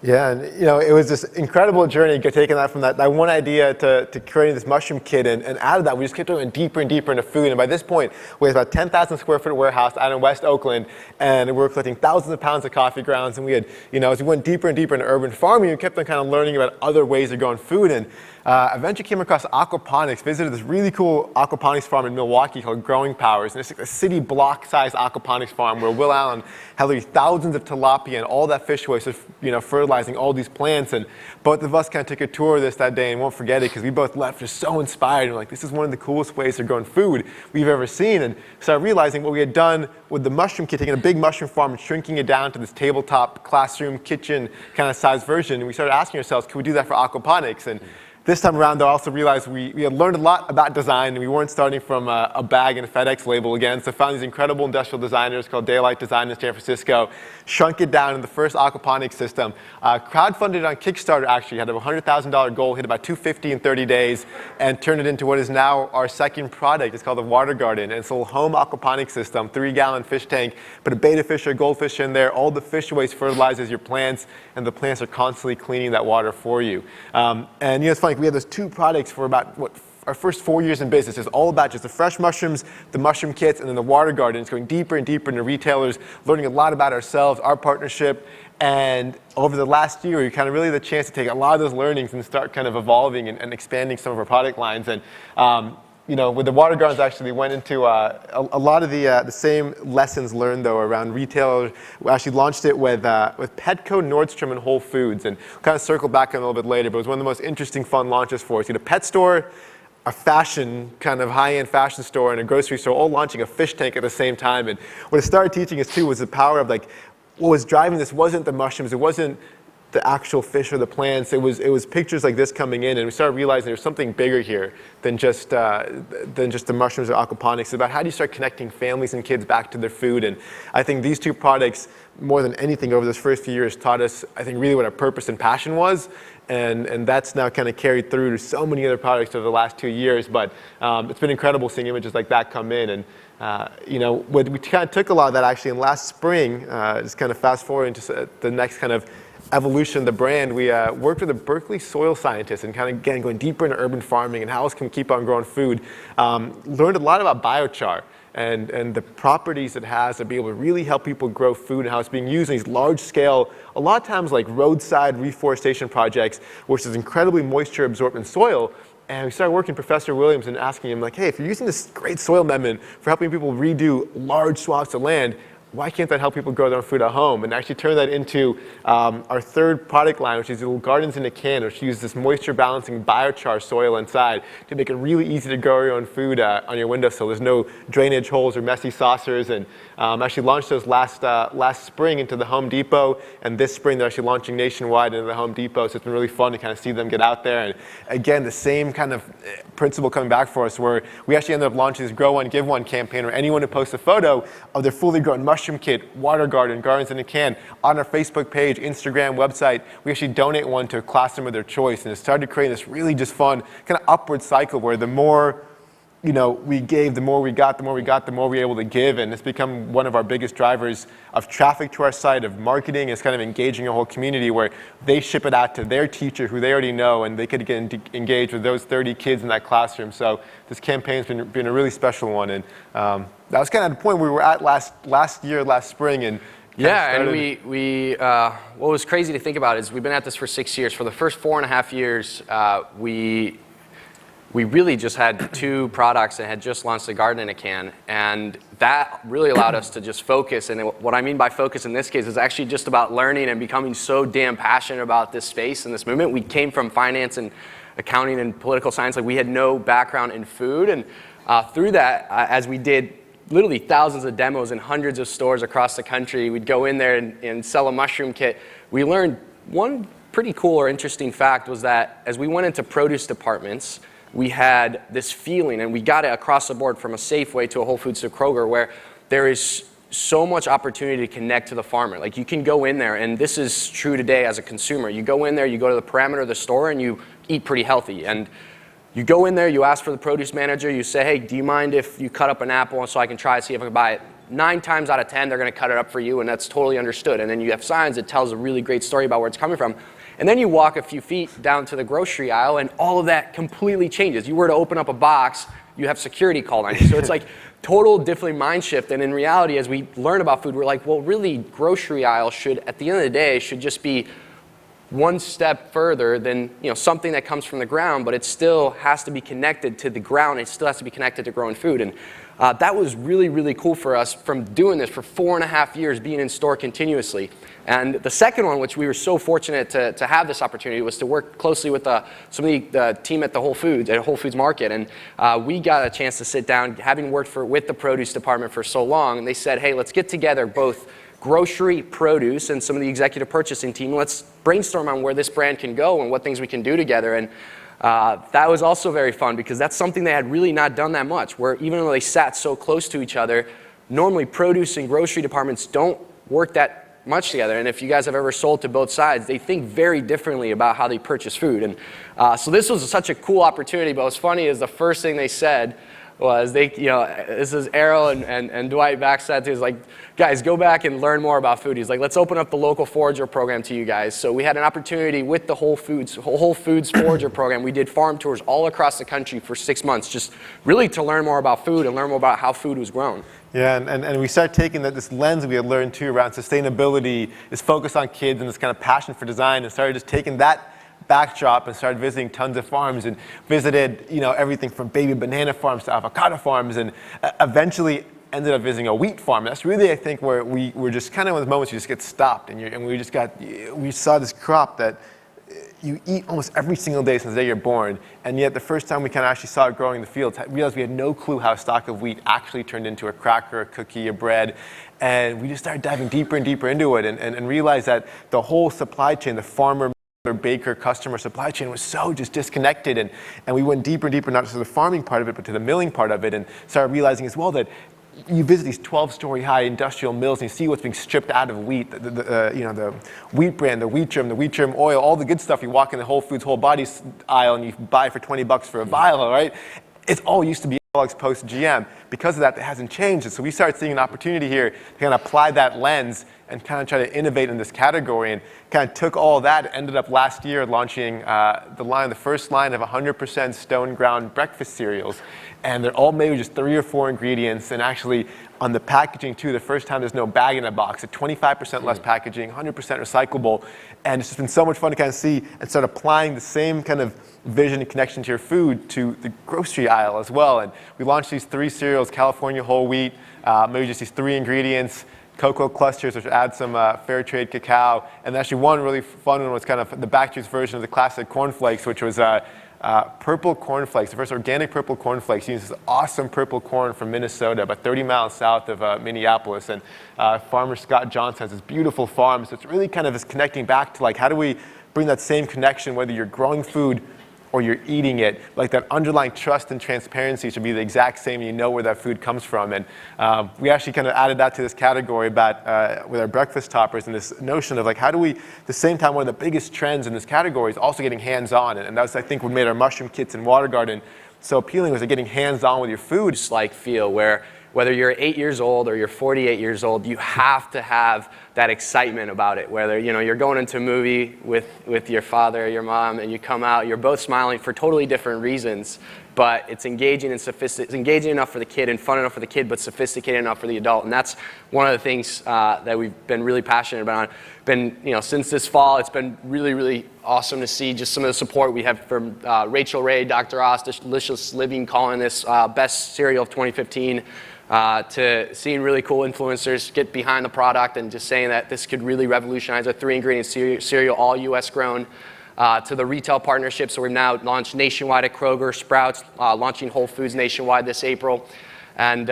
Yeah, and it was this incredible journey, taking that from that one idea to creating this mushroom kit, and out of that we just kept going deeper and deeper into food, and by this point we had about 10,000 square foot warehouse out in West Oakland, and we were collecting thousands of pounds of coffee grounds, and we had, as we went deeper and deeper into urban farming, we kept on kind of learning about other ways of growing food, and eventually came across aquaponics, visited this really cool aquaponics farm in Milwaukee called Growing Powers, and it's like a city block-sized aquaponics farm where Will Allen had thousands of tilapia and all that fish waste, fertilizing all these plants. And both of us kind of took a tour of this that day, and won't forget it because we both left just so inspired. And we're like, this is one of the coolest ways of growing food we've ever seen. And started realizing what we had done with the mushroom kit, taking a big mushroom farm and shrinking it down to this tabletop classroom kitchen kind of size version. And we started asking ourselves, can we do that for aquaponics? And this time around, though, I also realized we had learned a lot about design, and we weren't starting from a bag and a FedEx label again. So found these incredible industrial designers called Daylight Design in San Francisco, shrunk it down in the first aquaponics system, crowdfunded on Kickstarter, actually, had a $100,000 goal, hit about $250 in 30 days, and turned it into what is now our second product. It's called the Water Garden, and it's a home aquaponics system, 3-gallon fish tank, put a betta fish or goldfish in there, all the fish waste fertilizes your plants, and the plants are constantly cleaning that water for you. And it's funny, we had those two products for about, our first 4 years in business. Is all about just the fresh mushrooms, the mushroom kits, and then the Water Garden. It's going deeper and deeper into retailers, learning a lot about ourselves, our partnership, and over the last year, we kind of really had the chance to take a lot of those learnings and start kind of evolving and expanding some of our product lines. And with the Water Gardens, actually, we went into a lot of the same lessons learned, though, around retail. We actually launched it with Petco, Nordstrom, and Whole Foods, and kind of circled back on a little bit later, but it was one of the most interesting, fun launches for us. You had a pet store, a fashion, kind of high-end fashion store, and a grocery store, all launching a fish tank at the same time. And what it started teaching us, too, was the power of, what was driving this wasn't the mushrooms, it wasn't the actual fish or the plants. It was pictures like this coming in, and we started realizing there's something bigger here than just the mushrooms or aquaponics. It's about how do you start connecting families and kids back to their food. And I think these two products, more than anything over those first few years, taught us, I think, really what our purpose and passion was. And that's now kind of carried through to so many other products over the last 2 years. But it's been incredible seeing images like that come in. And we kind of took a lot of that actually in last spring, just kind of fast forward into the next kind of evolution of the brand. We worked with a Berkeley soil scientist and kind of, again, going deeper into urban farming and how else can we keep on growing food. Learned a lot about biochar and the properties it has to be able to really help people grow food and how it's being used in these large scale, a lot of times like roadside reforestation projects, which is incredibly moisture absorbent soil. And we started working with Professor Williams and asking him, hey, if you're using this great soil amendment for helping people redo large swaths of land, why can't that help people grow their own food at home? And actually turn that into our third product line, which is little gardens in a can, which use this moisture balancing biochar soil inside to make it really easy to grow your own food on your windowsill. There's no drainage holes or messy saucers. And actually launched those last spring into the Home Depot. And this spring they're actually launching nationwide into the Home Depot. So it's been really fun to kind of see them get out there. And again, the same kind of principle coming back for us, where we actually ended up launching this Grow One, Give One campaign, where anyone who posts a photo of their fully grown mushroom kit, water garden, gardens in a can, on our Facebook page, Instagram, website, we actually donate one to a classroom of their choice. And it started creating this really just fun kind of upward cycle where the more we gave, the more we got, the more we got, the more we were able to give. And it's become one of our biggest drivers of traffic to our site, of marketing. It's kind of engaging a whole community where they ship it out to their teacher who they already know, and they could get engaged with those 30 kids in that classroom. So this campaign's been a really special one. And that was kind of the point we were at last spring. And yeah, and we what was crazy to think about is we've been at this for 6 years. For the first 4.5 years, we really just had 2 products and had just launched the garden in a can, and that really allowed us to just focus. And what I mean by focus in this case is actually just about learning and becoming so damn passionate about this space and this movement. We came from finance and accounting and political science. Like, we had no background in food, and through that, as we did literally thousands of demos in hundreds of stores across the country, we'd go in there and sell a mushroom kit. We learned one pretty cool or interesting fact was that as we went into produce departments, we had this feeling, and we got it across the board from a Safeway to a Whole Foods to Kroger, where there is so much opportunity to connect to the farmer. Like, you can go in there, and this is true today as a consumer. You go in there, you go to the perimeter of the store, and you eat pretty healthy. And you go in there, you ask for the produce manager, you say, hey, do you mind if you cut up an apple so I can try to see if I can buy it? 9 times out of 10, they're gonna cut it up for you, and that's totally understood. And then you have signs that tells a really great story about where it's coming from. And then you walk a few feet down to the grocery aisle, and all of that completely changes. You were to open up a box, you have security called on you. So it's like total different mind shift. And in reality, as we learn about food, we're like, well, really, grocery aisle should, at the end of the day, should just be one step further than something that comes from the ground, but it still has to be connected to the ground. It still has to be connected to growing food. And that was really, really cool for us from doing this for 4.5 years, being in store continuously. And the second one, which we were so fortunate to have this opportunity, was to work closely with some of the team at Whole Foods Market. And we got a chance to sit down, having worked with the produce department for so long, and they said, hey, let's get together both grocery, produce, and some of the executive purchasing team. Let's brainstorm on where this brand can go and what things we can do together. And that was also very fun, because that's something they had really not done that much, where even though they sat so close to each other, normally produce and grocery departments don't work that much together. And if you guys have ever sold to both sides, they think very differently about how they purchase food. And so this was such a cool opportunity. But what's funny is the first thing they said was this is Errol and Dwight backsat. He was like, guys, go back and learn more about food. He's like, let's open up the local forager program to you guys. So we had an opportunity with the Whole Foods forager program. We did farm tours all across the country for 6 months, just really to learn more about food and learn more about how food was grown. Yeah, and we started taking this lens we had learned too around sustainability, this focus on kids and this kind of passion for design, and started just taking that backdrop and started visiting tons of farms and visited everything from baby banana farms to avocado farms, and eventually ended up visiting a wheat farm. That's really, I think, where we were just kind of in those moments you just get stopped, and we saw this crop that you eat almost every single day since the day you're born, and yet the first time we kind of actually saw it growing in the fields, realized we had no clue how a stalk of wheat actually turned into a cracker, a cookie, a bread, and we just started diving deeper and deeper into it, and realized that the whole supply chain, the farmer, baker, customer supply chain was so just disconnected, and we went deeper and deeper, not just to the farming part of it, but to the milling part of it, and started realizing as well that you visit these 12-story high industrial mills and you see what's being stripped out of wheat, the wheat bran, the wheat germ oil, all the good stuff. You walk in the Whole Foods Whole Bodies aisle and you buy for $20 for a vial, right? It's all used to be Kellogg's post-GM. Because of that, it hasn't changed. And so we started seeing an opportunity here to kind of apply that lens and kind of try to innovate in this category, and kind of took all of that, ended up last year launching the first line of 100% stone ground breakfast cereals. And they're all made with just 3 or 4 ingredients, and actually on the packaging too, the first time there's no bag in a box, at 25% less packaging, 100% recyclable. And it's just been so much fun to kind of see and start applying the same kind of vision and connection to your food to the grocery aisle as well. And we launched these 3 cereals, California whole wheat, maybe just these 3 ingredients, cocoa clusters, which add some fair trade cacao. And actually one really fun one was kind of the back juice version of the classic cornflakes, which was purple cornflakes, the first organic purple cornflakes. Uses this awesome purple corn from Minnesota, about 30 miles south of Minneapolis. And farmer Scott Johnson has this beautiful farm. So it's really kind of this connecting back to like, how do we bring that same connection, whether you're growing food or you're eating it, like that underlying trust and transparency should be the exact same, and you know where that food comes from. And we actually kind of added that to this category about with our breakfast toppers, and this notion of like, how do we, at the same time, one of the biggest trends in this category is also getting hands-on. And that's, I think, what made our mushroom kits and water garden so appealing, was like getting hands-on with your food. Just like feel where whether you're 8 years old or you're 48 years old, you have to have that excitement about it. Whether you're going into a movie with your father or your mom, and you come out, you're both smiling for totally different reasons, but it's engaging and it's engaging enough for the kid and fun enough for the kid, but sophisticated enough for the adult. And that's one of the things that we've been really passionate about. Since this fall, it's been really, really awesome to see just some of the support we have from Rachel Ray, Dr. Oz, Delicious Living, calling this best cereal of 2015. To seeing really cool influencers get behind the product and just saying that this could really revolutionize a 3-ingredient cereal, all U.S. grown, to the retail partnership. So we've now launched nationwide at Kroger, Sprouts, launching Whole Foods nationwide this April. And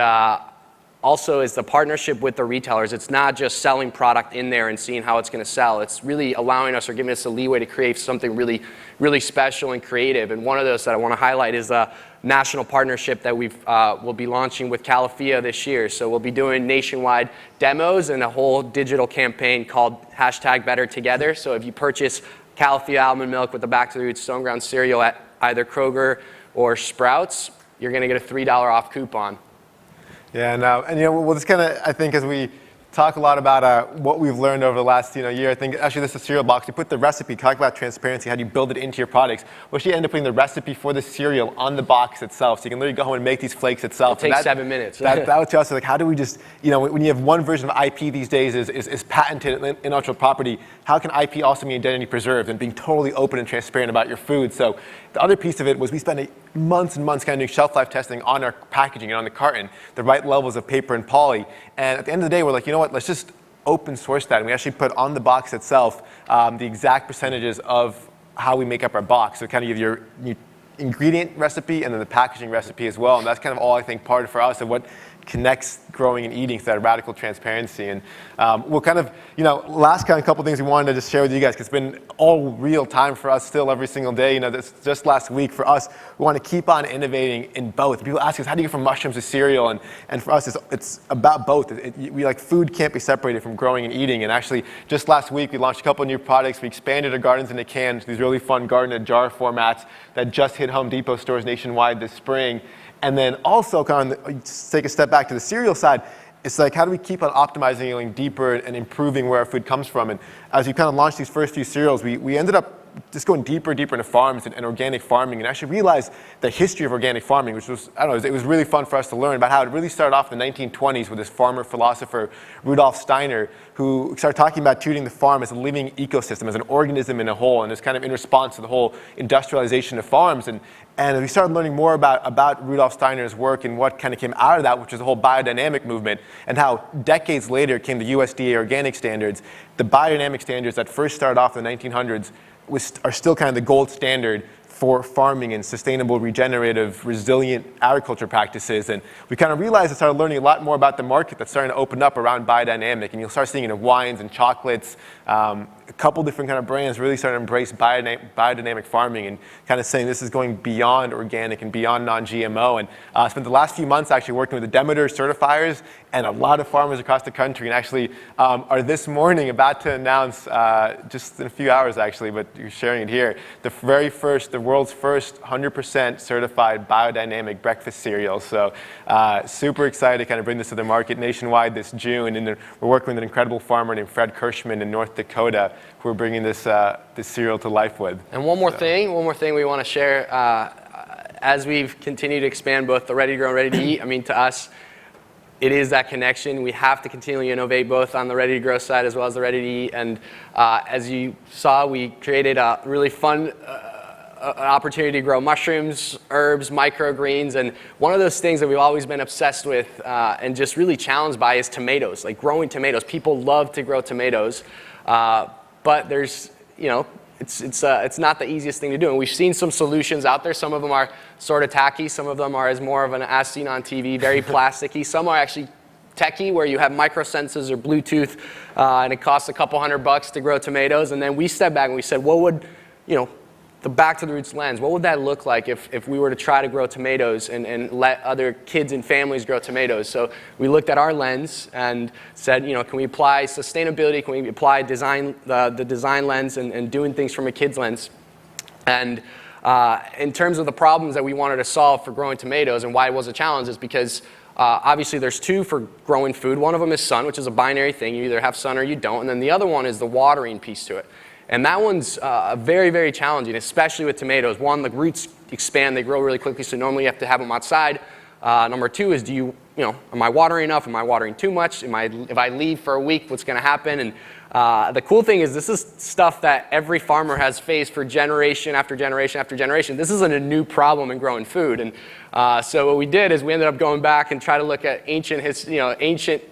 also is the partnership with the retailers. It's not just selling product in there and seeing how it's going to sell. It's really allowing us or giving us a leeway to create something really, really special and creative. And one of those that I want to highlight is a national partnership that we'll be launching with Califia this year. So we'll be doing nationwide demos and a whole digital campaign called #BetterTogether. So if you purchase Califia almond milk with the Back to the Roots Stone Ground cereal at either Kroger or Sprouts, you're going to get a $3 off coupon. Yeah, and we'll just kind of, I think, as we talk a lot about what we've learned over the last year, I think actually this is a cereal box. You put the recipe, talk about transparency, how do you build it into your products. We actually end up putting the recipe for the cereal on the box itself, so you can literally go home and make these flakes itself. It takes 7 minutes. That was to us, like, how do we just, when you have one version of IP these days is patented intellectual property, how can IP also be identity preserved and being totally open and transparent about your food? So the other piece of it was we spent months and months kind of doing shelf life testing on our packaging and on the carton, the right levels of paper and poly. And at the end of the day, we're like, you know what, let's just open source that. And we actually put on the box itself the exact percentages of how we make up our box. So kind of give your ingredient recipe and then the packaging recipe as well. And that's kind of all, I think, part for us of what connects growing and eating to that radical transparency. And we'll kind of, last kind of couple things we wanted to just share with you guys, because it's been all real time for us still every single day. This just last week for us, we want to keep on innovating in both. People ask us, how do you go from mushrooms to cereal? And for us, it's about both. We like food can't be separated from growing and eating. And actually, just last week, we launched a couple of new products. We expanded our gardens into cans, these really fun garden and jar formats that just hit Home Depot stores nationwide this spring. And then also, kind of take a step back to the cereal side, it's like, how do we keep on optimizing and going deeper and improving where our food comes from? And as we kind of launched these first few cereals, we ended up just going deeper and deeper into farms and organic farming, and actually realized the history of organic farming, which was, it was really fun for us to learn about how it really started off in the 1920s with this farmer philosopher, Rudolf Steiner, who started talking about treating the farm as a living ecosystem, as an organism in a whole, and it's kind of in response to the whole industrialization of farms. And we started learning more about Rudolf Steiner's work and what kind of came out of that, which is the whole biodynamic movement, and how decades later came the USDA organic standards. The biodynamic standards that first started off in the 1900s are still kind of the gold standard for farming and sustainable, regenerative, resilient agriculture practices. And we kind of realized and started learning a lot more about the market that's starting to open up around biodynamic. And you'll start seeing it in wines and chocolates. A couple different kind of brands really started to embrace biodynamic farming and kind of saying this is going beyond organic and beyond non-GMO. And I spent the last few months actually working with the Demeter certifiers and a lot of farmers across the country, and actually are this morning about to announce, just in a few hours actually, but you're sharing it here, the world's first 100% certified biodynamic breakfast cereal. So super excited to kind of bring this to the market nationwide this June. And we're working with an incredible farmer named Fred Kirschman in North Dakota, who we're bringing this cereal to life with. And one more thing we want to share, as we've continued to expand both the ready to grow and ready to eat, to us, it is that connection. We have to continually innovate both on the ready to grow side as well as the ready to eat. And as you saw, we created a really fun an opportunity to grow mushrooms, herbs, microgreens, and one of those things that we've always been obsessed with and just really challenged by is tomatoes, like growing tomatoes. People love to grow tomatoes, but there's, it's not the easiest thing to do. And we've seen some solutions out there. Some of them are sort of tacky. Some of them are as more of an as seen on TV, very plasticky. Some are actually techie, where you have microsensors or Bluetooth, and it costs a couple $100 to grow tomatoes. And then we stepped back and we said, what would, the back to the roots lens, what would that look like if we were to try to grow tomatoes and let other kids and families grow tomatoes? So we looked at our lens and said, can we apply sustainability? Can we apply design, the design lens and doing things from a kid's lens? And in terms of the problems that we wanted to solve for growing tomatoes and why it was a challenge is because obviously there's two for growing food. One of them is sun, which is a binary thing. You either have sun or you don't. And then the other one is the watering piece to it. And that one's very, very challenging, especially with tomatoes. One, the roots expand, they grow really quickly, so normally you have to have them outside. Number two is, am I watering enough? Am I watering too much? If I leave for a week, what's gonna happen? And the cool thing is this is stuff that every farmer has faced for generation after generation after generation. This isn't a new problem in growing food. And so what we did is we ended up going back and try to look at ancient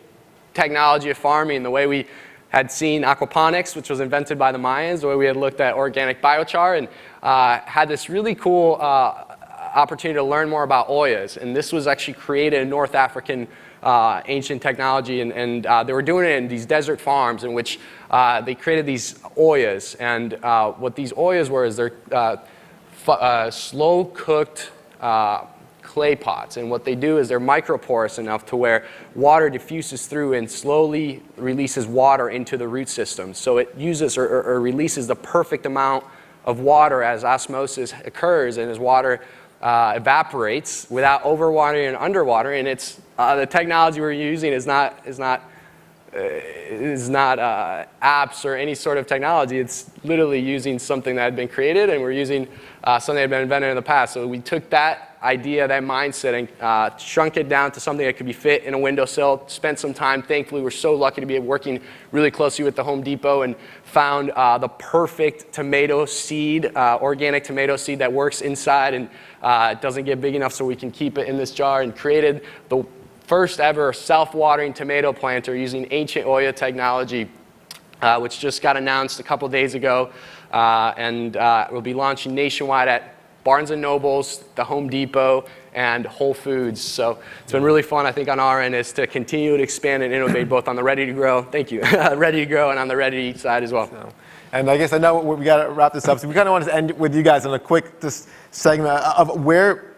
technology of farming, the way we had seen aquaponics, which was invented by the Mayans, the way we had looked at organic biochar, and had this really cool opportunity to learn more about oyas. And this was actually created in North African ancient technology, and they were doing it in these desert farms in which they created these oyas. And what these oyas were is they're slow-cooked clay pots, and what they do is they're microporous enough to where water diffuses through and slowly releases water into the root system. So it uses or releases the perfect amount of water as osmosis occurs and as water evaporates without overwatering and underwatering. And it's the technology we're using is not apps or any sort of technology. It's literally using something that had been created, and we're using something that had been invented in the past. So we took that idea, that mindset, and shrunk it down to something that could be fit in a windowsill. Spent some time. Thankfully, we're so lucky to be working really closely with the Home Depot and found the perfect tomato seed, organic tomato seed that works inside and it doesn't get big enough so we can keep it in this jar, and created the first ever self-watering tomato planter using ancient Oya technology, which just got announced a couple days ago, and will be launching nationwide at Barnes & Nobles, the Home Depot, and Whole Foods. So it's been really fun, I think, on our end, is to continue to expand and innovate both on the ready-to-grow, thank you, ready-to-grow, and on the ready-to-eat side as well. So, and I guess I know we got to wrap this up, so we kind of want to end with you guys on a quick segment of where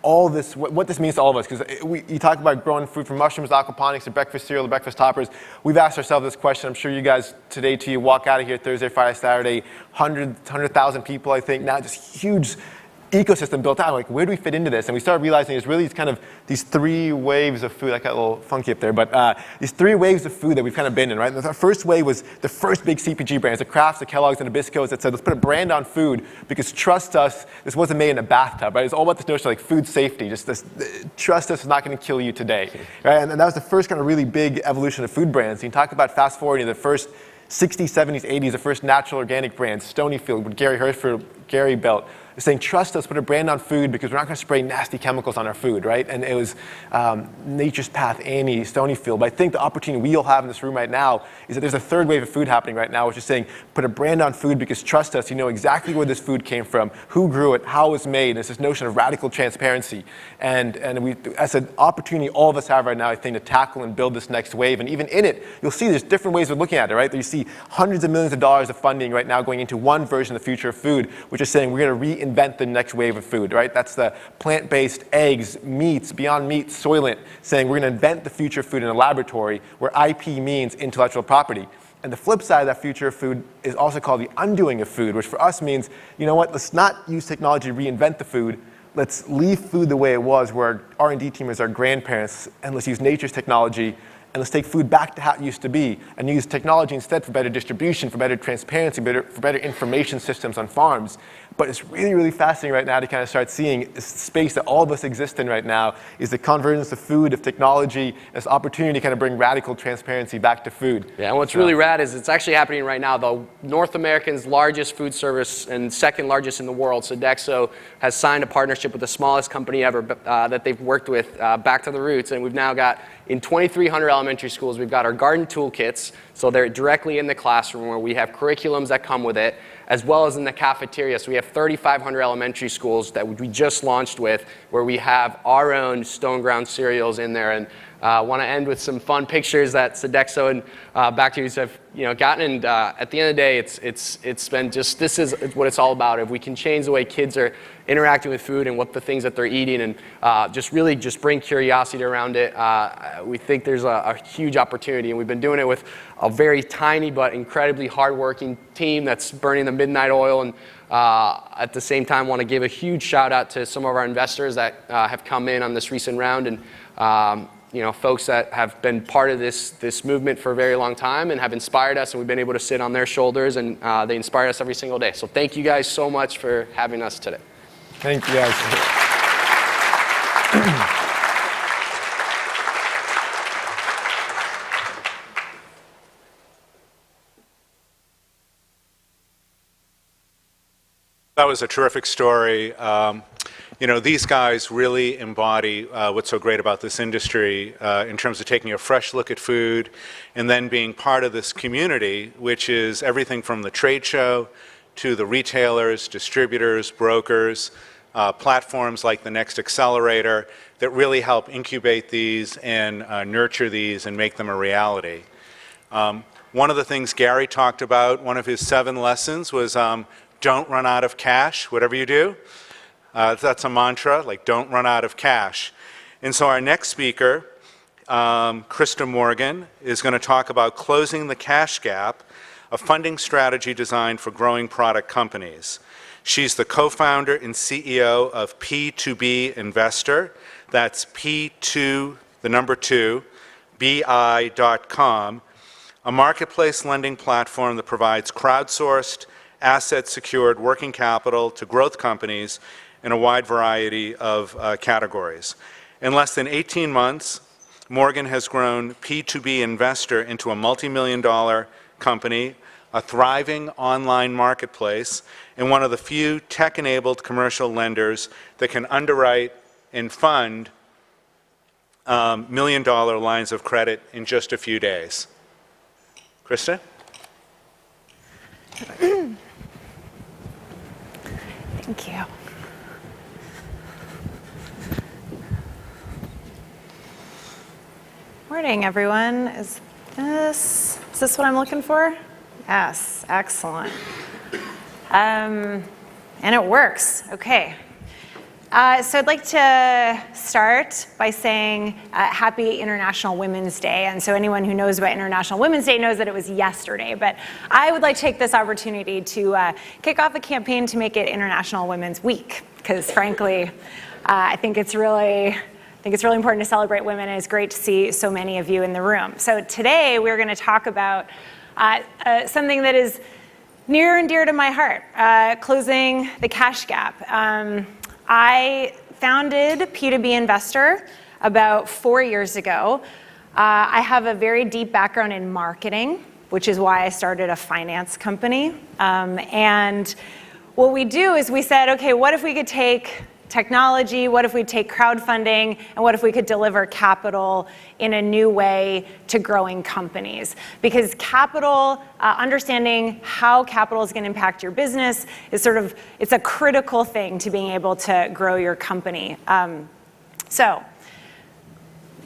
all this, what this means to all of us, because you talk about growing food from mushrooms, aquaponics, to breakfast cereal, to breakfast toppers. We've asked ourselves this question. I'm sure you guys today, you walk out of here Thursday, Friday, Saturday, 100,000 people, I think, now just huge ecosystem built out. Like, where do we fit into this? And we started realizing there's really kind of these three waves of food. I got a little funky up there, but these three waves of food that we've kind of been in, right? The first wave was the first big CPG brands, the Krafts, the Kellogg's, and the Nabiscos, that said, let's put a brand on food because trust us, this wasn't made in a bathtub, right? It's all about this notion of like food safety, just this, trust us, it's not going to kill you today, right? And that was the first kind of really big evolution of food brands. You can talk about fast forwarding the first 60s, 70s, 80s, the first natural organic brands, Stonyfield with Gary Herford, Gary Belt, saying, trust us, put a brand on food because we're not going to spray nasty chemicals on our food, right? And it was Nature's Path, Annie, Stonyfield. But I think the opportunity we all have in this room right now is that there's a third wave of food happening right now, which is saying, put a brand on food because trust us, you know exactly where this food came from, who grew it, how it was made. And it's this notion of radical transparency. And we, as an opportunity all of us have right now, I think, to tackle and build this next wave. And even in it, you'll see there's different ways of looking at it, right? You see hundreds of millions of dollars of funding right now going into one version of the future of food, which is saying we're going to reinvent the next wave of food, right? That's the plant-based eggs, meats, Beyond Meat, Soylent, saying we're going to invent the future of food in a laboratory where IP means intellectual property. And the flip side of that future of food is also called the undoing of food, which for us means, you know what, let's not use technology to reinvent the food. Let's leave food the way it was, where our R&D team is our grandparents, and let's use nature's technology, and let's take food back to how it used to be and use technology instead for better distribution, for better transparency, for better information systems on farms. But it's really, really fascinating right now to kind of start seeing this space that all of us exist in right now is the convergence of food, of technology, this opportunity to kind of bring radical transparency back to food. Yeah, and what's really rad is it's actually happening right now. The North American's largest food service and second largest in the world, Sodexo, has signed a partnership with the smallest company ever that they've worked with, Back to the Roots. And we've now got, in 2,300 elementary schools, we've got our garden toolkits. So they're directly in the classroom where we have curriculums that come with it, as well as in the cafeteria. So we have 3,500 elementary schools that we just launched with, where we have our own stone ground cereals in there. And I want to end with some fun pictures that Sodexo and Back to Roots have gotten. And at the end of the day, it's been just, this is what it's all about. If we can change the way kids are interacting with food and what the things that they're eating, and just really just bring curiosity around it, we think there's a huge opportunity. And we've been doing it with a very tiny but incredibly hardworking team that's burning the midnight oil. And at the same time, want to give a huge shout out to some of our investors that have come in on this recent round, and folks that have been part of this movement for a very long time and have inspired us, and we've been able to sit on their shoulders, and they inspire us every single day. So thank you guys so much for having us today. Thank you, guys. That was a terrific story. These guys really embody what's so great about this industry in terms of taking a fresh look at food and then being part of this community, which is everything from the trade show to the retailers, distributors, brokers, platforms like the Next Accelerator that really help incubate these and nurture these and make them a reality. One of the things Gary talked about, one of his 7 lessons was don't run out of cash, whatever you do. That's a mantra, like don't run out of cash. And so our next speaker, Krista Morgan, is going to talk about closing the cash gap, a funding strategy designed for growing product companies. She's the co-founder and CEO of P2B Investor. That's P2, the number 2, BI.com, a marketplace lending platform that provides crowdsourced, asset-secured working capital to growth companies in a wide variety of categories. In less than 18 months, Morgan has grown P2B Investor into a multi-million-dollar company, a thriving online marketplace, and one of the few tech-enabled commercial lenders that can underwrite and fund million-dollar lines of credit in just a few days. Krista? Thank you. Morning, everyone. Is this what I'm looking for? Yes, excellent. And it works. Okay. So I'd like to start by saying Happy International Women's Day. And so anyone who knows about International Women's Day knows that it was yesterday. But I would like to take this opportunity to kick off a campaign to make it International Women's Week. Because frankly, I think it's really important to celebrate women, and it's great to see so many of you in the room. So today we're going to talk about something that is near and dear to my heart, closing the cash gap. I founded P2B Investor about 4 years ago. I have a very deep background in marketing, which is why I started a finance company. And what we do is we said, okay, what if we could take technology, what if we take crowdfunding, and what if we could deliver capital in a new way to growing companies? Because capital, understanding how capital is going to impact your business is it's a critical thing to being able to grow your company. So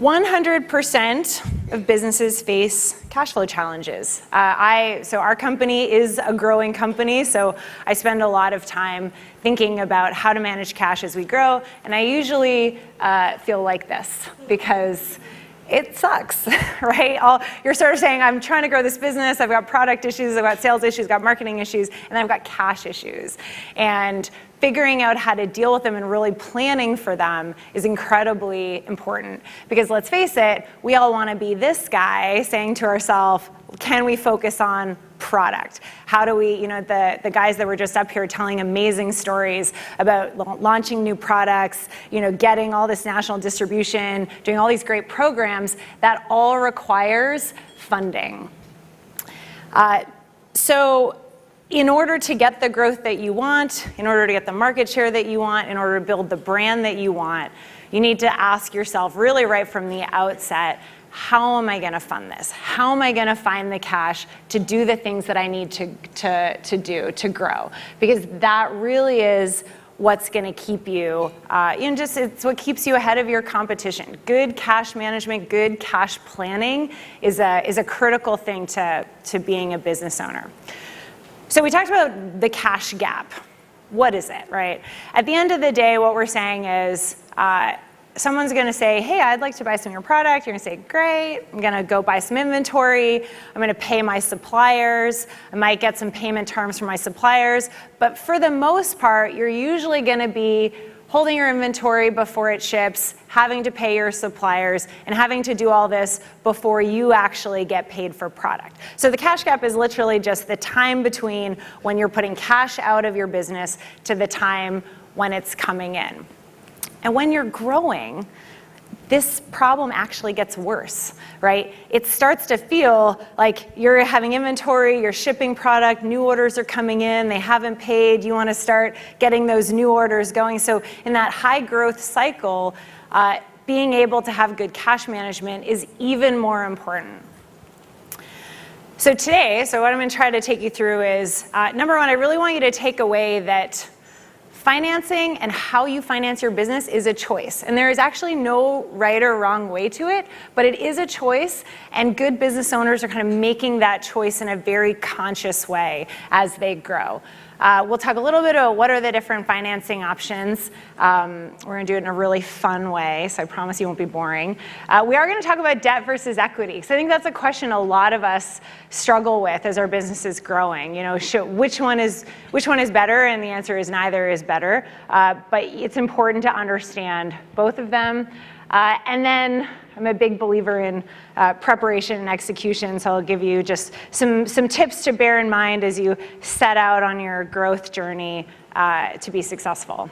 100% of businesses face cash flow challenges. So our company is a growing company, so I spend a lot of time thinking about how to manage cash as we grow, and I usually feel like this because it sucks, right? You're sort of saying, I'm trying to grow this business, I've got product issues, I've got sales issues, I've got marketing issues, and I've got cash issues. And figuring out how to deal with them and really planning for them is incredibly important. Because let's face it, we all want to be this guy saying to ourselves, can we focus on product. How do we, the guys that were just up here telling amazing stories about launching new products, getting all this national distribution, doing all these great programs, that all requires funding. So in order to get the growth that you want, in order to get the market share that you want, in order to build the brand that you want, you need to ask yourself really right from the outset, how am I going to fund this? How am I going to find the cash to do the things that I need to do to grow? Because that really is what's going to keep you, it's what keeps you ahead of your competition. Good cash management, good cash planning is a critical thing to being a business owner. So we talked about the cash gap. What is it, right? At the end of the day, what we're saying is someone's going to say, hey, I'd like to buy some of your product. You're going to say, great. I'm going to go buy some inventory. I'm going to pay my suppliers. I might get some payment terms from my suppliers. But for the most part, you're usually going to be holding your inventory before it ships, having to pay your suppliers, and having to do all this before you actually get paid for product. So the cash gap is literally just the time between when you're putting cash out of your business to the time when it's coming in. And when you're growing, this problem actually gets worse, right? It starts to feel like you're having inventory, you're shipping product, new orders are coming in, they haven't paid, you want to start getting those new orders going. So in that high growth cycle, being able to have good cash management is even more important. So today, what I'm going to try to take you through is, number one, I really want you to take away that financing and how you finance your business is a choice. And there is actually no right or wrong way to it, but it is a choice, and good business owners are kind of making that choice in a very conscious way as they grow. We'll talk a little bit about what are the different financing options. We're going to do it in a really fun way, so I promise you won't be boring. We are going to talk about debt versus equity, because I think that's a question a lot of us struggle with as our business is growing. Which one is better? And the answer is neither is better. But it's important to understand both of them. And then I'm a big believer in preparation and execution, so I'll give you just some tips to bear in mind as you set out on your growth journey to be successful.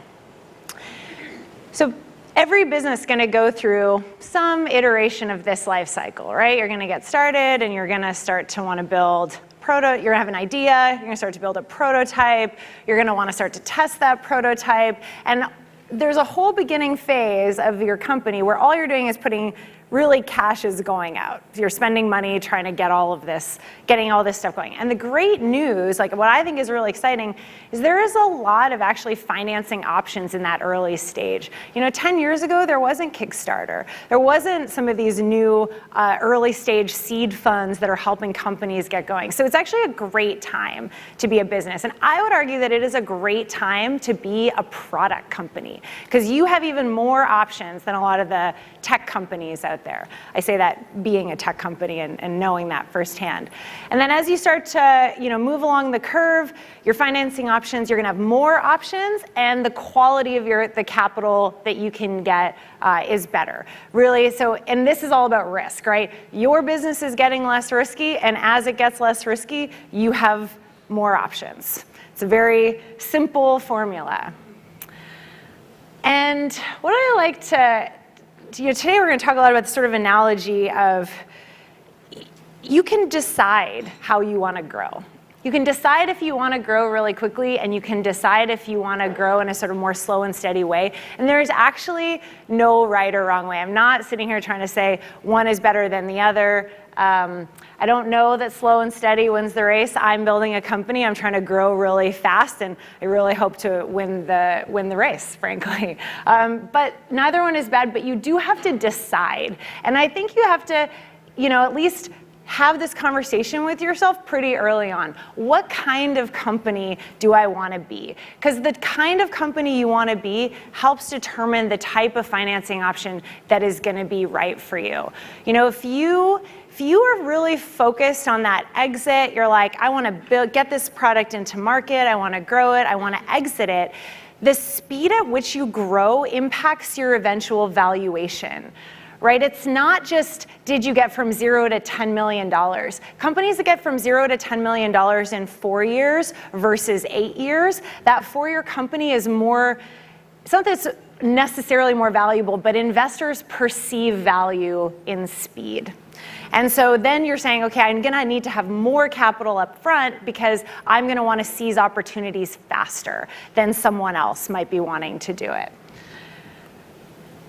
So every business is going to go through some iteration of this life cycle, right? You're going to get started, and you're going to start to want to build you're going to have an idea, you're going to start to build a prototype, you're going to want to start to test that prototype, and there's a whole beginning phase of your company where all you're doing is putting really cash is going out. You're spending money trying to get getting all this stuff going. And the great news, like what I think is really exciting, is there is a lot of actually financing options in that early stage. 10 years ago, there wasn't Kickstarter. There wasn't some of these new early stage seed funds that are helping companies get going. So it's actually a great time to be a business. And I would argue that it is a great time to be a product company, because you have even more options than a lot of the tech companies out there. I say that being a tech company and knowing that firsthand. And then as you start to move along the curve, your financing options, you're going to have more options, and the quality of the capital that you can get is better. Really, and this is all about risk, right? Your business is getting less risky, and as it gets less risky, you have more options. It's a very simple formula. And what I like to today we're going to talk a lot about the sort of analogy of you can decide how you want to grow. You can decide if you want to grow really quickly, and you can decide if you want to grow in a sort of more slow and steady way. And there's actually no right or wrong way. I'm not sitting here trying to say one is better than the other. I don't know that slow and steady wins the race. I'm building a company. I'm trying to grow really fast, and I really hope to win the race, frankly. But neither one is bad, but you do have to decide. And I think you have to, at least have this conversation with yourself pretty early on. What kind of company do I want to be? Because the kind of company you want to be helps determine the type of financing option that is going to be right for you. If you are really focused on that exit, you're like, I want to get this product into market, I want to grow it, I want to exit it, the speed at which you grow impacts your eventual valuation. right? It's not just, did you get from 0 to $10 million? Companies that get from 0 to $10 million in 4 years versus 8 years, that 4-year company is more, it's not that it's necessarily more valuable, but investors perceive value in speed. And so then you're saying, okay, I'm gonna need to have more capital up front because I'm gonna wanna seize opportunities faster than someone else might be wanting to do it.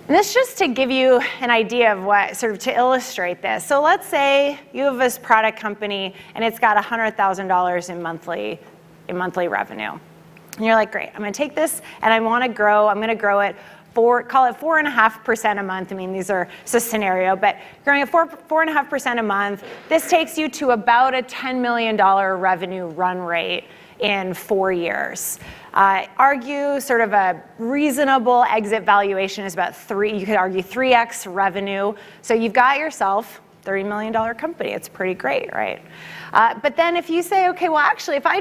And this just to give you an idea of what, sort of to illustrate this. So let's say you have this product company and it's got $100,000 in monthly revenue. And you're like, great, I'm gonna take this and I'm gonna grow it call it 4.5% a month. I mean, these are, it's a scenario, but growing at 4.5% a month, this takes you to about a $10 million revenue run rate in 4 years. Argue sort of a reasonable exit valuation is about you could argue 3x revenue. So you've got yourself $30 million company. It's pretty great, right? But then if you say, okay, well, actually, if I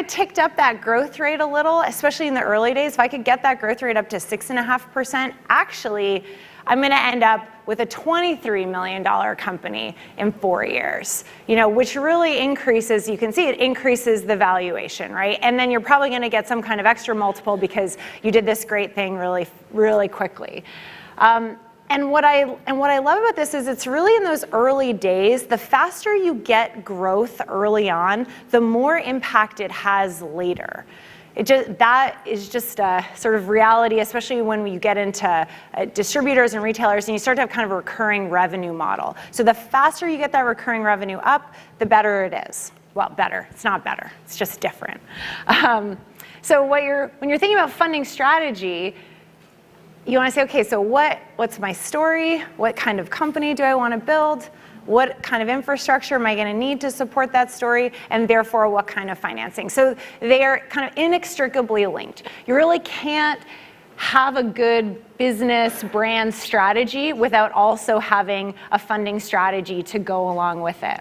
ticked up that growth rate a little, especially in the early days, if I could get that growth rate up to 6.5%, actually, I'm going to end up with a $23 million company in 4 years, which really increases, you can see it increases the valuation, right? And then you're probably going to get some kind of extra multiple because you did this great thing really, really quickly. And what I love about this is it's really in those early days, the faster you get growth early on, the more impact it has later. That is just a sort of reality, especially when you get into distributors and retailers and you start to have kind of a recurring revenue model. So the faster you get that recurring revenue up, the better it is. Well, better, it's not better, it's just different. So when you're thinking about funding strategy, you want to say, okay, so what's my story? What kind of company do I want to build? What kind of infrastructure am I going to need to support that story? And therefore, what kind of financing? So they are kind of inextricably linked. You really can't have a good business brand strategy without also having a funding strategy to go along with it.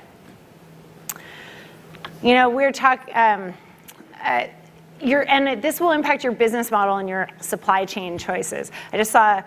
We're talking, and this will impact your business model and your supply chain choices. I just saw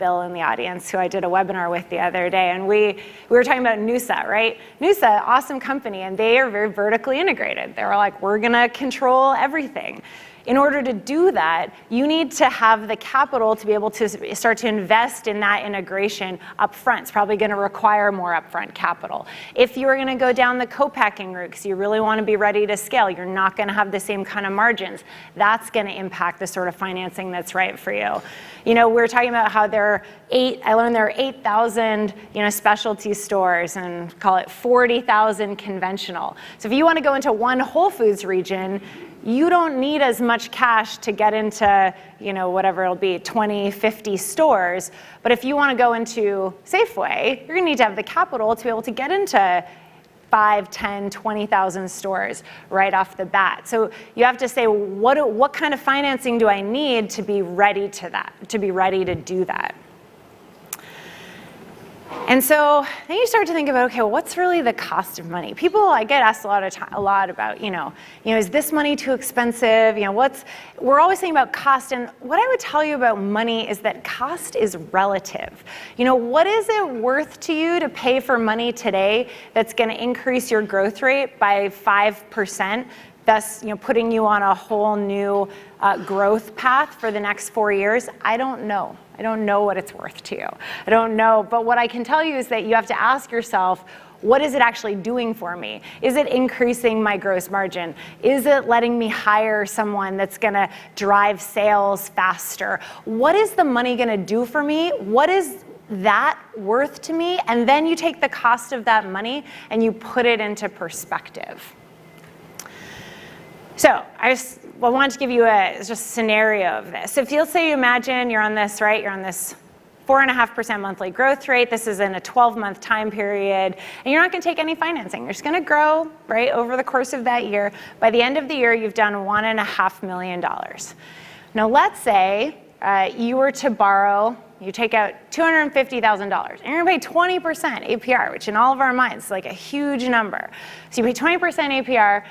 Bill in the audience, who I did a webinar with the other day, and we were talking about Noosa, right? Noosa, awesome company, and they are very vertically integrated. They're like, we're gonna control everything. In order to do that, you need to have the capital to be able to start to invest in that integration up front. It's probably going to require more upfront capital. If you're going to go down the co-packing route because you really want to be ready to scale, you're not going to have the same kind of margins. That's going to impact the sort of financing that's right for you. We're talking about how I learned there are 8,000 specialty stores and call it 40,000 conventional. So if you want to go into one Whole Foods region, you don't need as much cash to get into, whatever it'll be, 20, 50 stores. But if you want to go into Safeway, you're going to need to have the capital to be able to get into 5, 10, 20,000 stores right off the bat. So you have to say, what kind of financing do I need to be ready to do that? And so then you start to think about, okay, well, what's really the cost of money? I get asked a lot about, is this money too expensive? We're always thinking about cost, and what I would tell you about money is that cost is relative. What is it worth to you to pay for money today that's going to increase your growth rate by 5%? Thus, putting you on a whole new growth path for the next 4 years? I don't know. I don't know what it's worth to you. I don't know. But what I can tell you is that you have to ask yourself, what is it actually doing for me? Is it increasing my gross margin? Is it letting me hire someone that's going to drive sales faster? What is the money going to do for me? What is that worth to me? And then you take the cost of that money and you put it into perspective. So I wanted to give you just a scenario of this. So if you'll say, imagine you're on this, right? You're on this 4.5% monthly growth rate. This is in a 12-month time period, and you're not going to take any financing. You're just going to grow, right, over the course of that year. By the end of the year, you've done $1.5 million. Now, let's say you were to borrow. You take out $250,000, and you're going to pay 20% APR, which in all of our minds is like a huge number. So you pay 20% APR.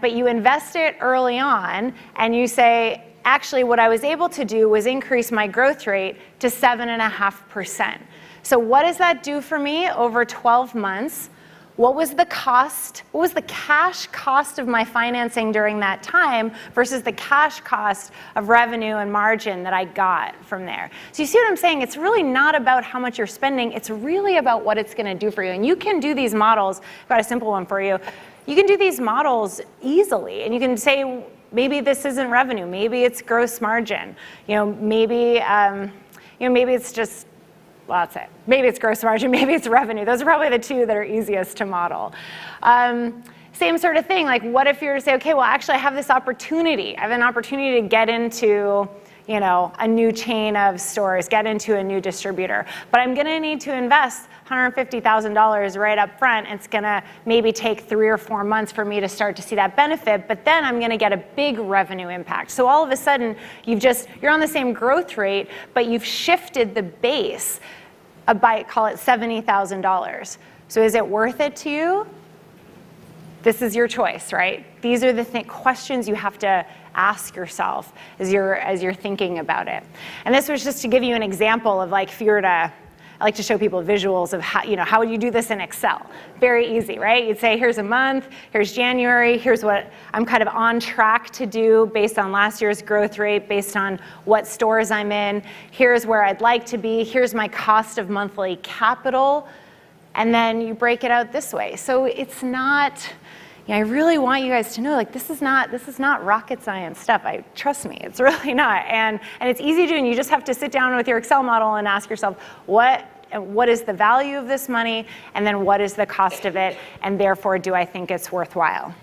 But you invest it early on, and you say, actually what I was able to do was increase my growth rate to 7.5%. So what does that do for me over 12 months? What was the cost? What was the cash cost of my financing during that time versus the cash cost of revenue and margin that I got from there? So you see what I'm saying? It's really not about how much you're spending. It's really about what it's going to do for you. And you can do these models. I've got a simple one for you. You can do these models easily, and you can say, maybe this isn't revenue. Maybe it's gross margin. Maybe it's just, well, that's it. Maybe it's gross margin, maybe it's revenue. Those are probably the two that are easiest to model. Same sort of thing, like what if you were to say, okay, well, actually I have this opportunity. I have an opportunity to get into a new chain of stores, get into a new distributor. But I'm gonna need to invest $150,000 right up front. It's gonna maybe take 3 or 4 months for me to start to see that benefit, but then I'm gonna get a big revenue impact. So all of a sudden, you're on the same growth rate, but you've shifted the base by, call it $70,000. So is it worth it to you? This is your choice, right? These are the questions you have to ask yourself as you're thinking about it. And this was just to give you an example of like, if you were to, I like to show people visuals of how would you do this in Excel? Very easy, right? You'd say, here's a month, here's January, here's what I'm kind of on track to do based on last year's growth rate, based on what stores I'm in. Here's where I'd like to be. Here's my cost of monthly capital. And then you break it out this way. So it's not, I really want you guys to know, like, this is not rocket science stuff. Trust me, it's really not. And it's easy to do, and you just have to sit down with your Excel model and ask yourself, what is the value of this money, and then what is the cost of it, and therefore do I think it's worthwhile?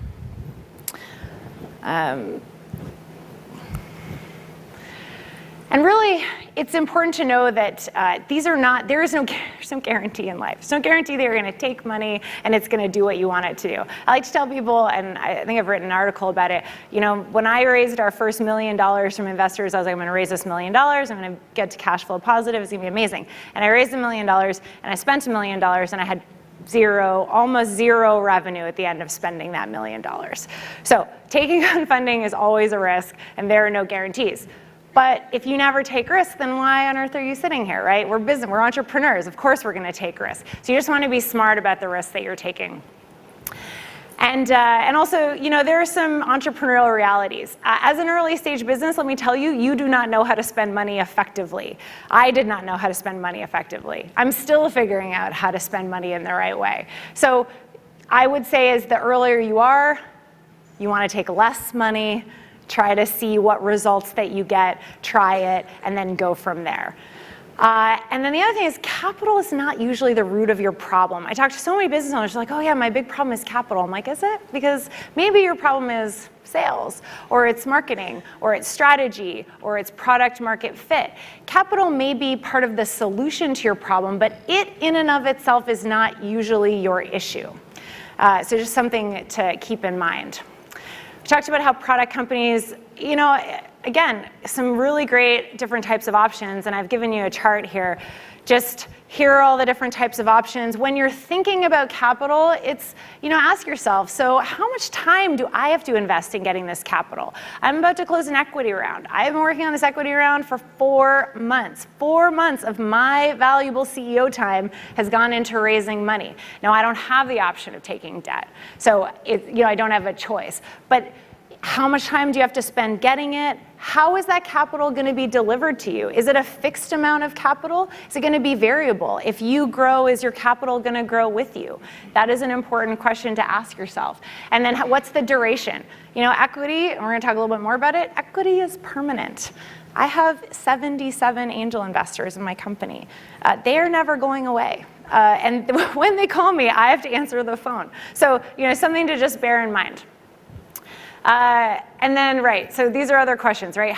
And really, it's important to know that there's no guarantee in life. There's no guarantee that you're going to take money and it's going to do what you want it to do. I like to tell people, and I think I've written an article about it, when I raised our first $1 million from investors, I was like, I'm going to raise this $1 million, I'm going to get to cash flow positive, it's going to be amazing. And I raised $1 million, and I spent $1 million, and I had almost zero revenue at the end of spending that $1 million. So taking on funding is always a risk, and there are no guarantees. But if you never take risks, then why on earth are you sitting here, right? We're entrepreneurs. Of course we're going to take risks. So you just want to be smart about the risks that you're taking. And also, there are some entrepreneurial realities. As an early stage business, let me tell you, you do not know how to spend money effectively. I did not know how to spend money effectively. I'm still figuring out how to spend money in the right way. So I would say as the earlier you are, you want to take less money, try to see what results that you get, try it, and then go from there. And then the other thing is capital is not usually the root of your problem. I talk to so many business owners, like, oh yeah, my big problem is capital. I'm like, is it? Because maybe your problem is sales, or it's marketing, or it's strategy, or it's product market fit. Capital may be part of the solution to your problem, but it in and of itself is not usually your issue. So just something to keep in mind. We talked about how product companies, again, some really great different types of options, and I've given you a chart here. Just here are all the different types of options. When you're thinking about capital, it's, ask yourself, so how much time do I have to invest in getting this capital? I'm about to close an equity round. I've been working on this equity round for 4 months. 4 months of my valuable CEO time has gone into raising money. Now, I don't have the option of taking debt, so I don't have a choice. But how much time do you have to spend getting it? How is that capital going to be delivered to you? Is it a fixed amount of capital? Is it going to be variable? If you grow, is your capital going to grow with you? That is an important question to ask yourself. And then what's the duration? Equity, and we're going to talk a little bit more about it, equity is permanent. I have 77 angel investors in my company. They are never going away. And when they call me, I have to answer the phone. So, something to just bear in mind. And then, right, so these are other questions, right?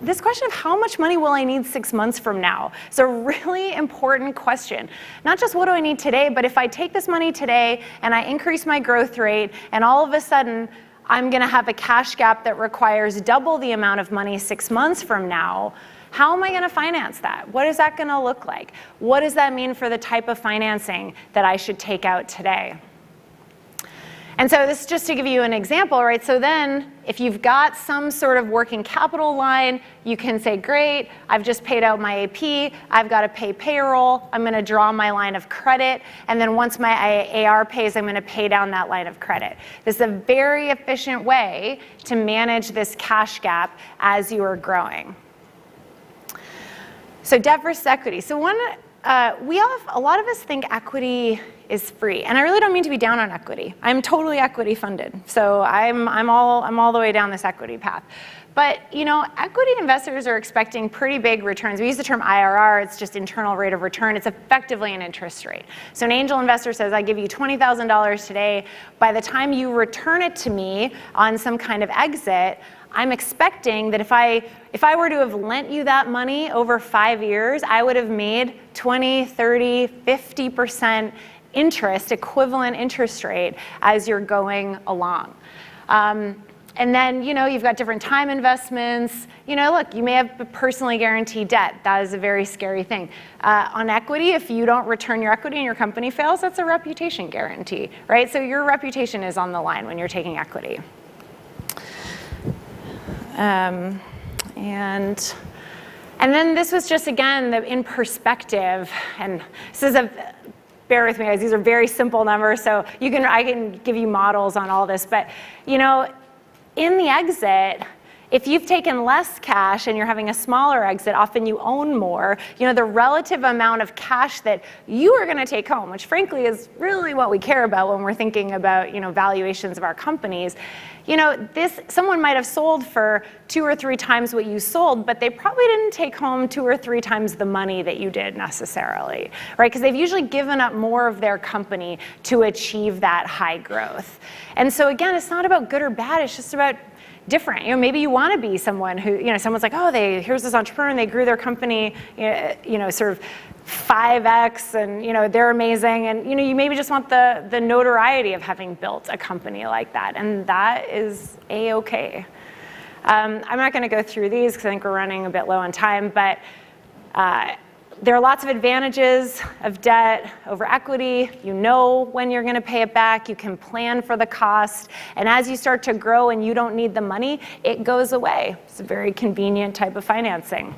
This question of how much money will I need 6 months from now? It's a really important question. Not just what do I need today, but if I take this money today and I increase my growth rate and all of a sudden I'm gonna have a cash gap that requires double the amount of money 6 months from now, how am I gonna finance that? What is that gonna look like? What does that mean for the type of financing that I should take out today? And so this is just to give you an example, right? So then if you've got some sort of working capital line, you can say, great, I've just paid out my AP, I've got to pay payroll, I'm going to draw my line of credit, and then once my AR pays, I'm going to pay down that line of credit. This is a very efficient way to manage this cash gap as you are growing. So debt versus equity. So a lot of us think equity is free, and I really don't mean to be down on equity. I'm totally equity funded, so I'm all the way down this equity path. But equity investors are expecting pretty big returns. We use the term IRR. It's just internal rate of return. It's effectively an interest rate. So an angel investor says, I give you $20,000 today. By the time you return it to me on some kind of exit, I'm expecting that if I were to have lent you that money over 5 years, I would have made 20, 30, 50% interest, equivalent interest rate as you're going along. And then, you've got different time investments. Look, you may have personally guaranteed debt. That is a very scary thing. On equity, if you don't return your equity and your company fails, that's a reputation guarantee, right? So your reputation is on the line when you're taking equity. And then this was just, again, in perspective. And this is bear with me, guys, these are very simple numbers, so I can give you models on all this. But, in the exit, if you've taken less cash and you're having a smaller exit, often you own more, the relative amount of cash that you are going to take home, which frankly is really what we care about when we're thinking about, valuations of our companies. Someone might have sold for 2 or 3 times what you sold, but they probably didn't take home 2 or 3 times the money that you did necessarily, right? Because they've usually given up more of their company to achieve that high growth. And so again, it's not about good or bad, it's just about different. Maybe you want to be someone who, someone's like, oh, here's this entrepreneur and they grew their company, sort of 5x, and they're amazing, and you maybe just want the notoriety of having built a company like that, and that is a-okay. I'm not going to go through these because I think we're running a bit low on time, but there are lots of advantages of debt over equity. You know when you're going to pay it back. You can plan for the cost. And as you start to grow and you don't need the money, it goes away. It's a very convenient type of financing.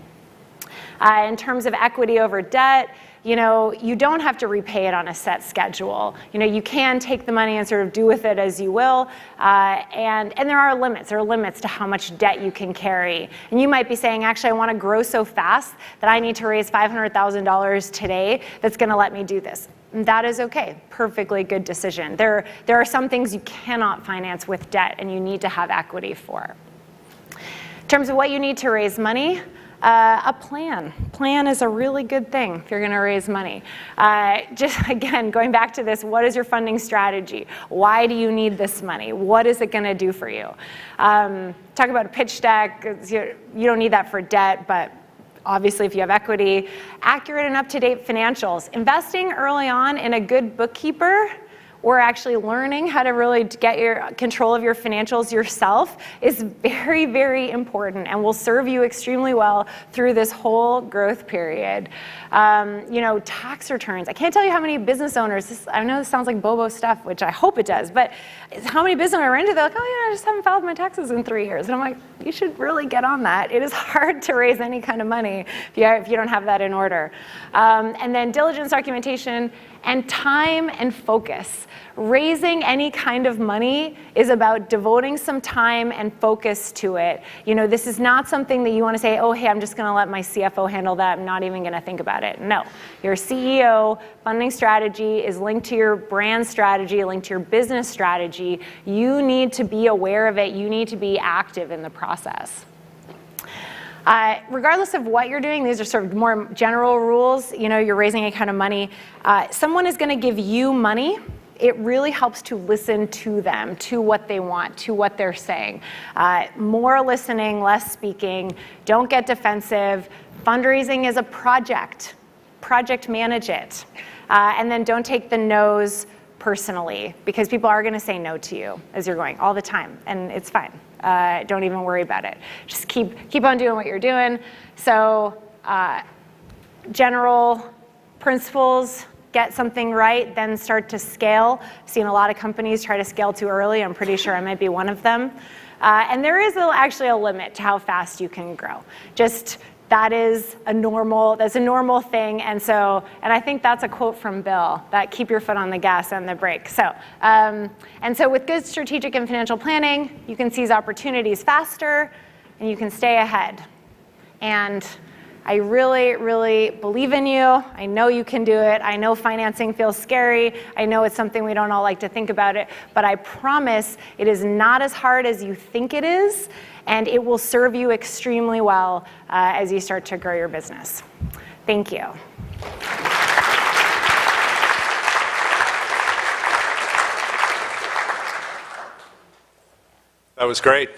In terms of equity over debt, you don't have to repay it on a set schedule. You can take the money and sort of do with it as you will. And there are limits. There are limits to how much debt you can carry. And you might be saying, actually, I want to grow so fast that I need to raise $500,000 today that's going to let me do this. And that is okay. Perfectly good decision. There are some things you cannot finance with debt and you need to have equity for. In terms of what you need to raise money, a plan. Plan is a really good thing if you're going to raise money. Just again, going back to this, what is your funding strategy? Why do you need this money? What is it going to do for you? Talk about a pitch deck. You don't need that for debt, but obviously if you have equity. Accurate and up-to-date financials. Investing early on in a good bookkeeper, or actually learning how to really get your control of your financials yourself, is very, very important and will serve you extremely well through this whole growth period. Tax returns. I can't tell you how many business owners, I know this sounds like bobo stuff, which I hope it does, but how many business owners are into, they're like, oh yeah, I just haven't filed my taxes in 3 years. And I'm like, you should really get on that. It is hard to raise any kind of money if you don't have that in order. And then diligence, documentation, and time and focus. Raising any kind of money is about devoting some time and focus to it. This is not something that you want to say, oh, hey, I'm just going to let my CFO handle that. I'm not even going to think about it. No. Your CEO funding strategy is linked to your brand strategy, linked to your business strategy. You need to be aware of it. You need to be active in the process. Regardless of what you're doing, these are sort of more general rules. You're raising any kind of money. Someone is going to give you money. It really helps to listen to them, to what they want, to what they're saying. More listening, less speaking. Don't get defensive. Fundraising is a project. Project manage it. And then don't take the no's personally, because people are going to say no to you as you're going all the time, and it's fine. Don't even worry about it. Just keep on doing what you're doing. So general principles: get something right, then start to scale. I've seen a lot of companies try to scale too early. I'm pretty sure I might be one of them. And there is actually a limit to how fast you can grow. Just that's a normal thing. And I think that's a quote from Bill, that keep your foot on the gas and the brake. And so with good strategic and financial planning, you can seize opportunities faster and you can stay ahead. And I really, really believe in you. I know you can do it. I know financing feels scary. I know it's something we don't all like to think about it, but I promise it is not as hard as you think it is, and it will serve you extremely well as you start to grow your business. Thank you. That was great.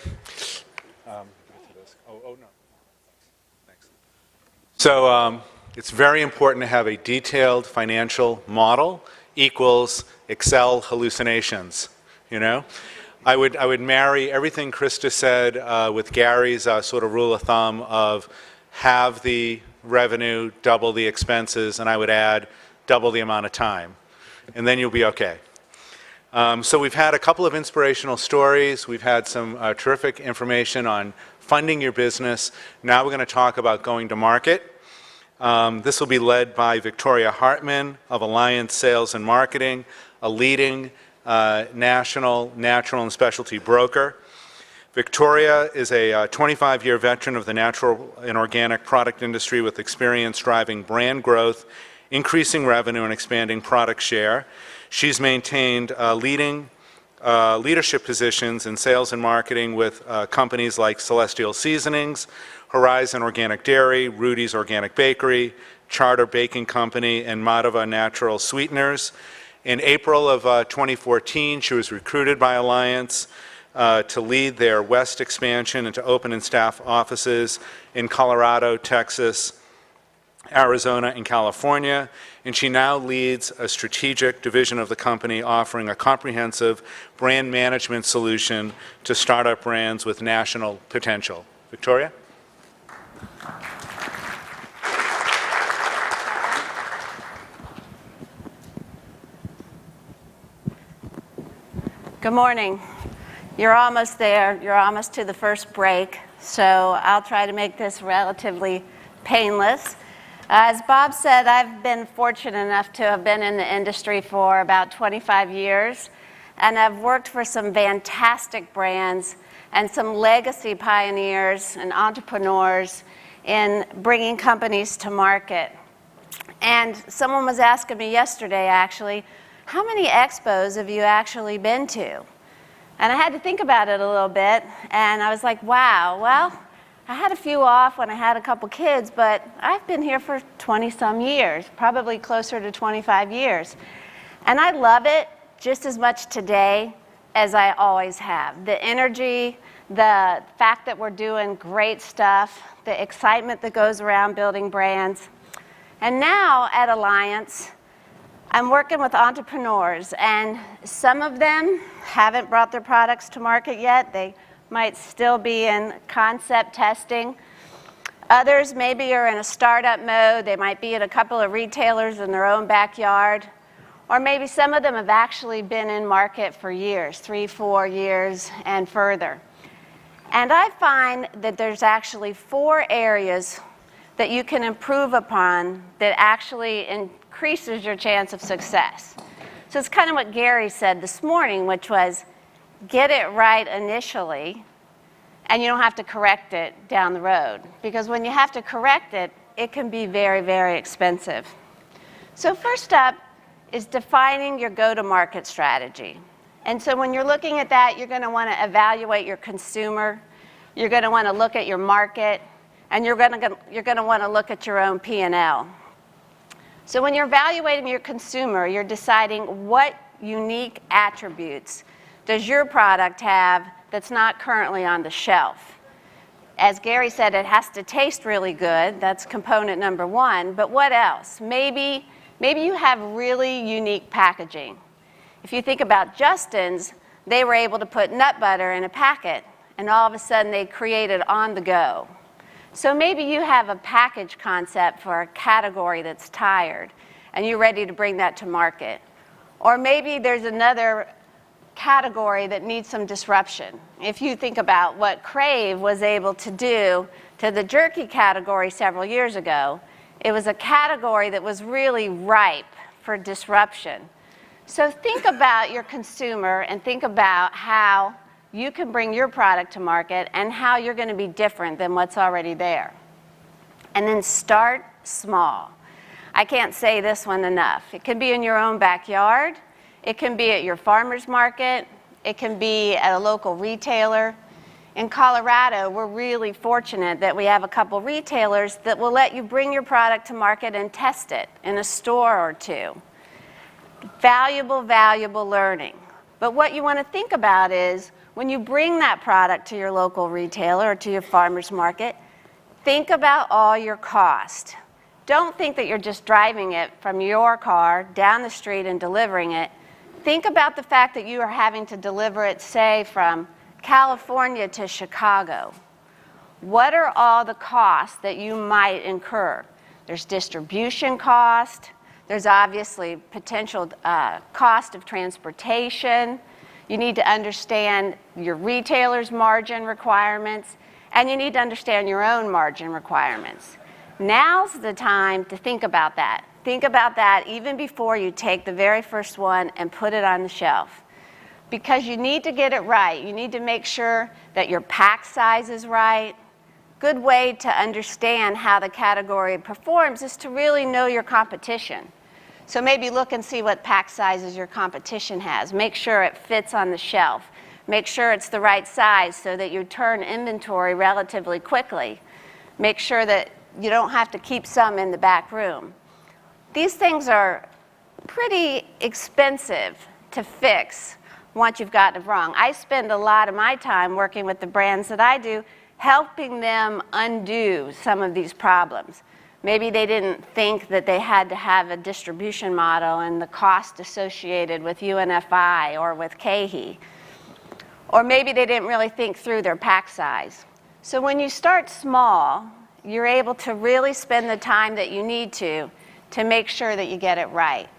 So it's very important to have a detailed financial model equals Excel hallucinations, you know? I would marry everything Krista said with Gary's sort of rule of thumb of have the revenue, double the expenses, and I would add double the amount of time, and then you'll be okay. So we've had a couple of inspirational stories. We've had some terrific information on funding your business. Now we're going to talk about going to market. This will be led by Victoria Hartman of Alliance Sales and Marketing, a leading national natural and specialty broker. Victoria is a 25-year veteran of the natural and organic product industry with experience driving brand growth, increasing revenue, and expanding product share. She's maintained leadership positions in sales and marketing with companies like Celestial Seasonings, Horizon Organic Dairy, Rudy's Organic Bakery, Charter Baking Company, and Madhava Natural Sweeteners. In April of 2014, she was recruited by Alliance to lead their West expansion and to open and staff offices in Colorado, Texas, Arizona, and California. And she now leads a strategic division of the company offering a comprehensive brand management solution to startup brands with national potential. Victoria? Good morning. You're almost there. You're almost to the first break, so I'll try to make this relatively painless. As Bob said, I've been fortunate enough to have been in the industry for about 25 years, and I've worked for some fantastic brands and some legacy pioneers and entrepreneurs in bringing companies to market. And someone was asking me yesterday, actually, how many expos have you actually been to? And I had to think about it a little bit, and I was like, wow, well, I had a few off when I had a couple kids, but I've been here for 20-some years, probably closer to 25 years. And I love it just as much today as I always have. The energy, the fact that we're doing great stuff, the excitement that goes around building brands. And now at Alliance, I'm working with entrepreneurs, and some of them haven't brought their products to market yet. They might still be in concept testing. Others maybe are in a startup mode. They might be at a couple of retailers in their own backyard. Or maybe some of them have actually been in market for years, 3, 4 years and further. And I find that there's actually 4 areas that you can improve upon that actually increases your chance of success. So it's kind of what Gary said this morning, which was get it right initially, and you don't have to correct it down the road. Because when you have to correct it, it can be very, very expensive. So first up is defining your go-to-market strategy. And so when you're looking at that, you're going to want to evaluate your consumer, you're going to want to look at your market, and you're going to want to look at your own P&L. So when you're evaluating your consumer, you're deciding what unique attributes does your product have that's not currently on the shelf. As Gary said, it has to taste really good. That's component number 1. But what else? Maybe you have really unique packaging. If you think about Justin's, they were able to put nut butter in a packet, and all of a sudden they created on the go. So maybe you have a package concept for a category that's tired, and you're ready to bring that to market. Or maybe there's another category that needs some disruption. If you think about what Crave was able to do to the jerky category several years ago, it was a category that was really ripe for disruption. So think about your consumer and think about how you can bring your product to market and how you're going to be different than what's already there. And then start small. I can't say this one enough. It can be in your own backyard. It can be at your farmer's market. It can be at a local retailer. In Colorado, we're really fortunate that we have a couple retailers that will let you bring your product to market and test it in a store or two. Valuable, valuable learning. But what you want to think about is when you bring that product to your local retailer or to your farmer's market, think about all your cost. Don't think that you're just driving it from your car down the street and delivering it. Think about the fact that you are having to deliver it, say, from California to Chicago. What are all the costs that you might incur? There's distribution cost. There's obviously potential cost of transportation. You need to understand your retailer's margin requirements, and you need to understand your own margin requirements. Now's the time to think about that. Think about that even before you take the very first one and put it on the shelf. Because you need to get it right. You need to make sure that your pack size is right. Good way to understand how the category performs is to really know your competition. So maybe look and see what pack sizes your competition has. Make sure it fits on the shelf. Make sure it's the right size so that you turn inventory relatively quickly. Make sure that you don't have to keep some in the back room. These things are pretty expensive to fix once you've gotten it wrong. I spend a lot of my time working with the brands that I do, helping them undo some of these problems. Maybe they didn't think that they had to have a distribution model and the cost associated with UNFI or with KeHE. Or maybe they didn't really think through their pack size. So when you start small, you're able to really spend the time that you need to make sure that you get it right.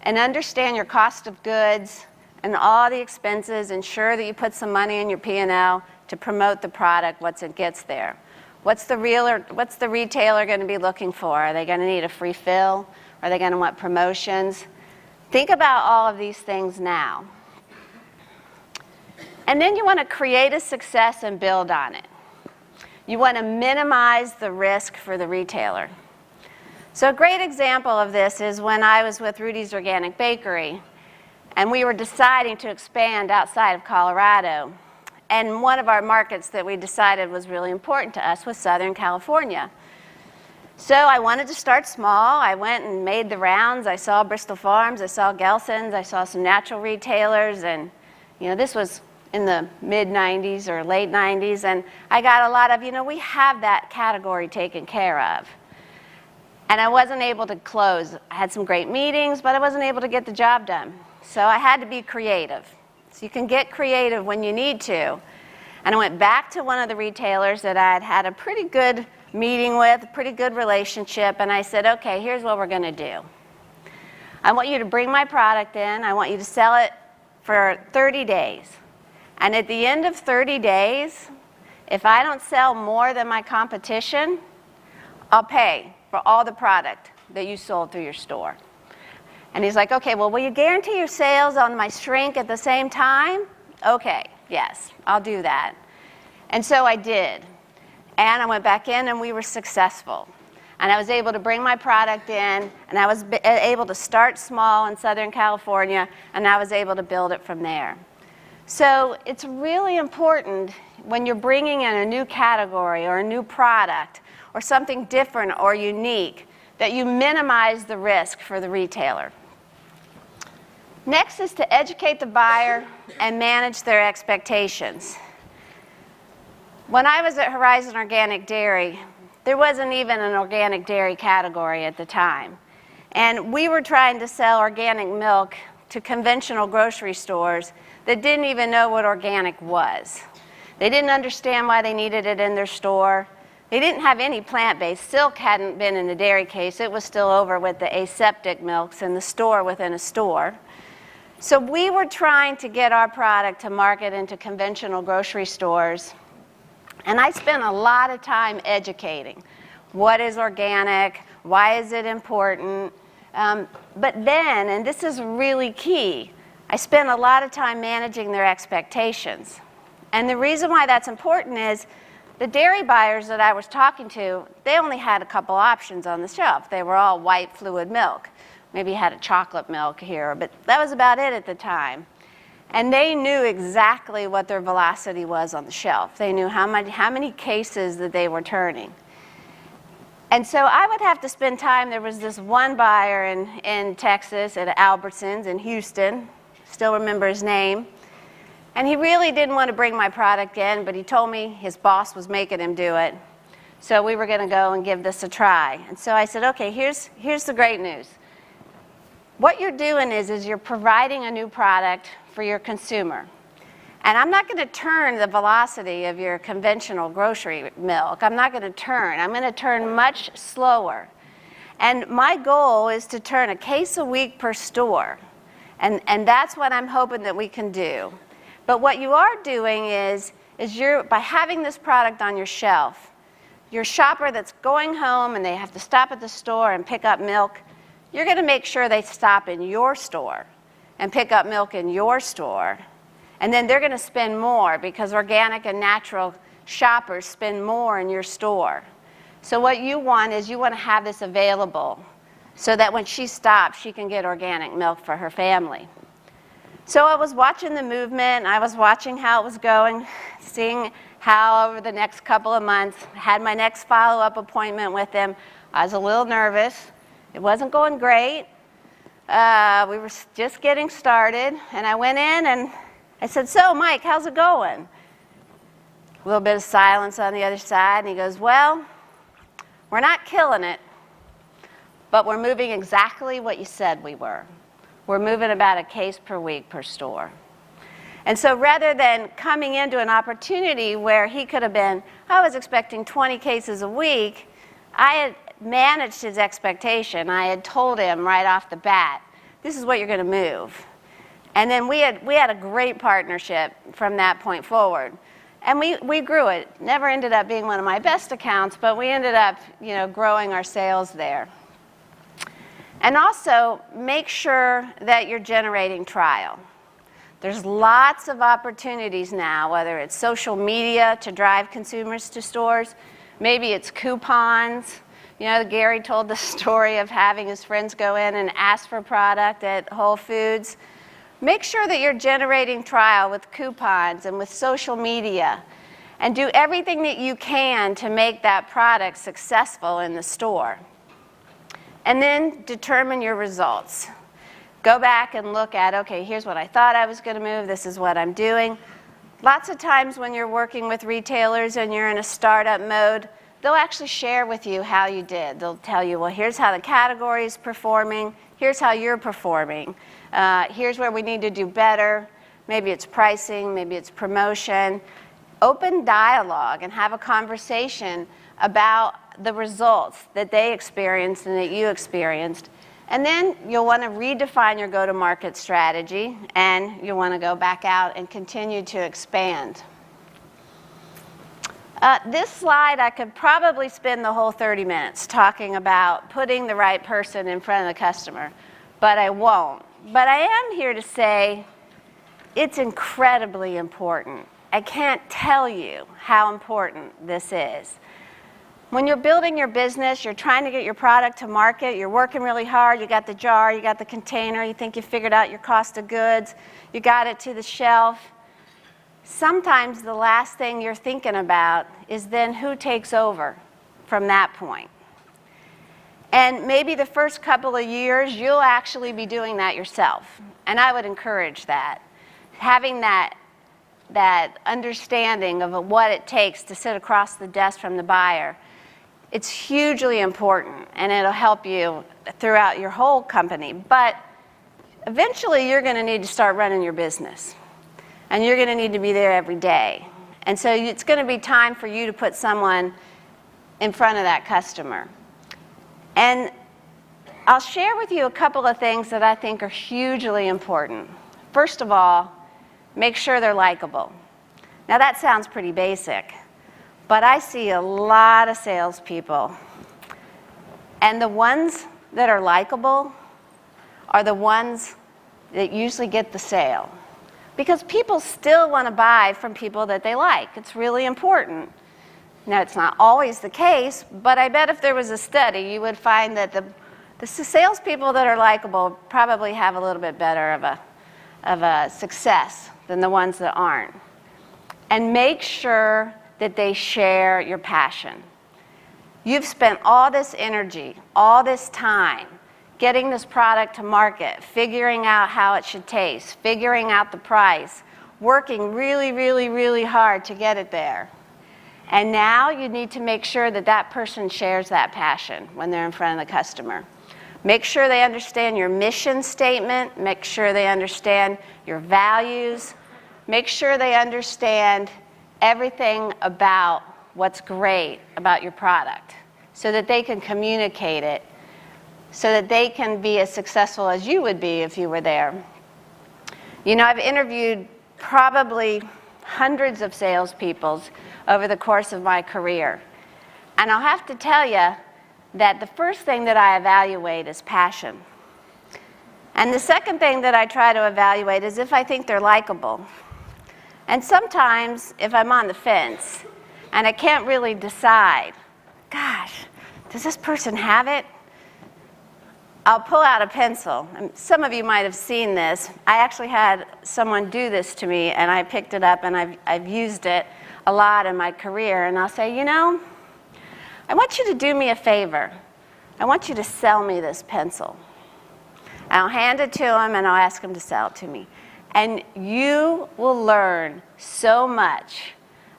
And understand your cost of goods and all the expenses. Ensure that you put some money in your P&L to promote the product once it gets there. What's the retailer going to be looking for? Are they going to need a free fill? Are they going to want promotions? Think about all of these things now. And then you want to create a success and build on it. You want to minimize the risk for the retailer. So a great example of this is when I was with Rudy's Organic Bakery, and we were deciding to expand outside of Colorado. And one of our markets that we decided was really important to us was Southern California. So I wanted to start small. I went and made the rounds. I saw Bristol Farms, I saw Gelson's, I saw some natural retailers, and this was in the mid-90s or late 90s, and I got a lot of, we have that category taken care of. And I wasn't able to close. I had some great meetings, but I wasn't able to get the job done. So I had to be creative. So you can get creative when you need to. And I went back to one of the retailers that I'd had a pretty good meeting with, a pretty good relationship, and I said, okay, here's what we're going to do. I want you to bring my product in. I want you to sell it for 30 days. And at the end of 30 days, if I don't sell more than my competition, I'll pay for all the product that you sold through your store. And he's like, okay, well, will you guarantee your sales on my shrink at the same time? Okay, yes, I'll do that. And so I did. And I went back in and we were successful. And I was able to bring my product in, and I was able to start small in Southern California, and I was able to build it from there. So it's really important when you're bringing in a new category or a new product or something different or unique that you minimize the risk for the retailer. Next is to educate the buyer and manage their expectations. When I was at Horizon Organic Dairy, there wasn't even an organic dairy category at the time. And we were trying to sell organic milk to conventional grocery stores that didn't even know what organic was. They didn't understand why they needed it in their store. They didn't have any plant-based. Silk hadn't been in the dairy case. It was still over with the aseptic milks in the store within a store. So we were trying to get our product to market into conventional grocery stores. And I spent a lot of time educating. What is organic? Why is it important? But then, and this is really key, I spent a lot of time managing their expectations. And the reason why that's important is the dairy buyers that I was talking to, they only had a couple options on the shelf. They were all white fluid milk. Maybe had a chocolate milk here, but that was about it at the time. And they knew exactly what their velocity was on the shelf. They knew how many cases that they were turning. And so I would have to spend time. There was this one buyer in Texas at Albertsons in Houston, still remember his name. And he really didn't want to bring my product in, but he told me his boss was making him do it. So we were going to go and give this a try. And so I said, okay, here's the great news. What you're doing is you're providing a new product for your consumer. And I'm not going to turn the velocity of your conventional grocery milk. I'm not going to turn. I'm going to turn much slower. And my goal is to turn a case a week per store. And that's what I'm hoping that we can do. But what you are doing is you're, by having this product on your shelf, your shopper that's going home and they have to stop at the store and pick up milk, you're going to make sure they stop in your store and pick up milk in your store. And then they're going to spend more because organic and natural shoppers spend more in your store. So what you want is you want to have this available so that when she stops, she can get organic milk for her family. So I was watching the movement. I was watching how it was going, seeing how over the next couple of months, had my next follow-up appointment with him. I was a little nervous. It wasn't going great. We were just getting started. And I went in and I said, so Mike, how's it going? A little bit of silence on the other side. And he goes, well, we're not killing it, but we're moving exactly what you said we were. We're moving about a case per week per store. And so rather than coming into an opportunity where he could have been, I was expecting 20 cases a week, I had managed his expectation. I had told him right off the bat, this is what you're going to move. And then we had a great partnership from that point forward. And we grew it. Never ended up being one of my best accounts, but we ended up growing our sales there. And also, make sure that you're generating trial. There's lots of opportunities now, whether it's social media to drive consumers to stores, maybe it's coupons. Gary told the story of having his friends go in and ask for product at Whole Foods. Make sure that you're generating trial with coupons and with social media, and do everything that you can to make that product successful in the store. And then determine your results. Go back and look at, okay, here's what I thought I was going to move. This is what I'm doing. Lots of times when you're working with retailers and you're in a startup mode, they'll actually share with you how you did. They'll tell you, well, here's how the category is performing. Here's how you're performing. Here's where we need to do better. Maybe it's pricing. Maybe it's promotion. Open dialogue and have a conversation about the results that they experienced and that you experienced. And then you'll want to redefine your go-to-market strategy, and you'll want to go back out and continue to expand. This slide, I could probably spend the whole 30 minutes talking about putting the right person in front of the customer, but I won't. But I am here to say it's incredibly important. I can't tell you how important this is. When you're building your business, you're trying to get your product to market, you're working really hard, you got the jar, you got the container, you think you figured out your cost of goods, you got it to the shelf. Sometimes the last thing you're thinking about is then who takes over from that point. And maybe the first couple of years, you'll actually be doing that yourself. And I would encourage that. Having that understanding of what it takes to sit across the desk from the buyer, it's hugely important, and it'll help you throughout your whole company. But eventually, you're going to need to start running your business. And you're going to need to be there every day. And so it's going to be time for you to put someone in front of that customer. And I'll share with you a couple of things that I think are hugely important. First of all, make sure they're likable. Now that sounds pretty basic, but I see a lot of salespeople, and the ones that are likable are the ones that usually get the sale. Because people still want to buy from people that they like. It's really important. Now, it's not always the case, but I bet if there was a study, you would find that the salespeople that are likable probably have a little bit better of a success than the ones that aren't. And make sure that they share your passion. You've spent all this energy, all this time, getting this product to market, figuring out how it should taste, figuring out the price, working really, really, really hard to get it there. And now you need to make sure that that person shares that passion when they're in front of the customer. Make sure they understand your mission statement. Make sure they understand your values. Make sure they understand everything about what's great about your product so that they can communicate it, so that they can be as successful as you would be if you were there. You know, I've interviewed probably hundreds of salespeople over the course of my career. And I'll have to tell you that the first thing that I evaluate is passion. And the second thing that I try to evaluate is if I think they're likable. And sometimes, if I'm on the fence and I can't really decide, gosh, does this person have it? I'll pull out a pencil. And some of you might have seen this. I actually had someone do this to me, and I picked it up, and I've used it a lot in my career. And I'll say, you know, I want you to do me a favor. I want you to sell me this pencil. And I'll hand it to him, and I'll ask him to sell it to me. And you will learn so much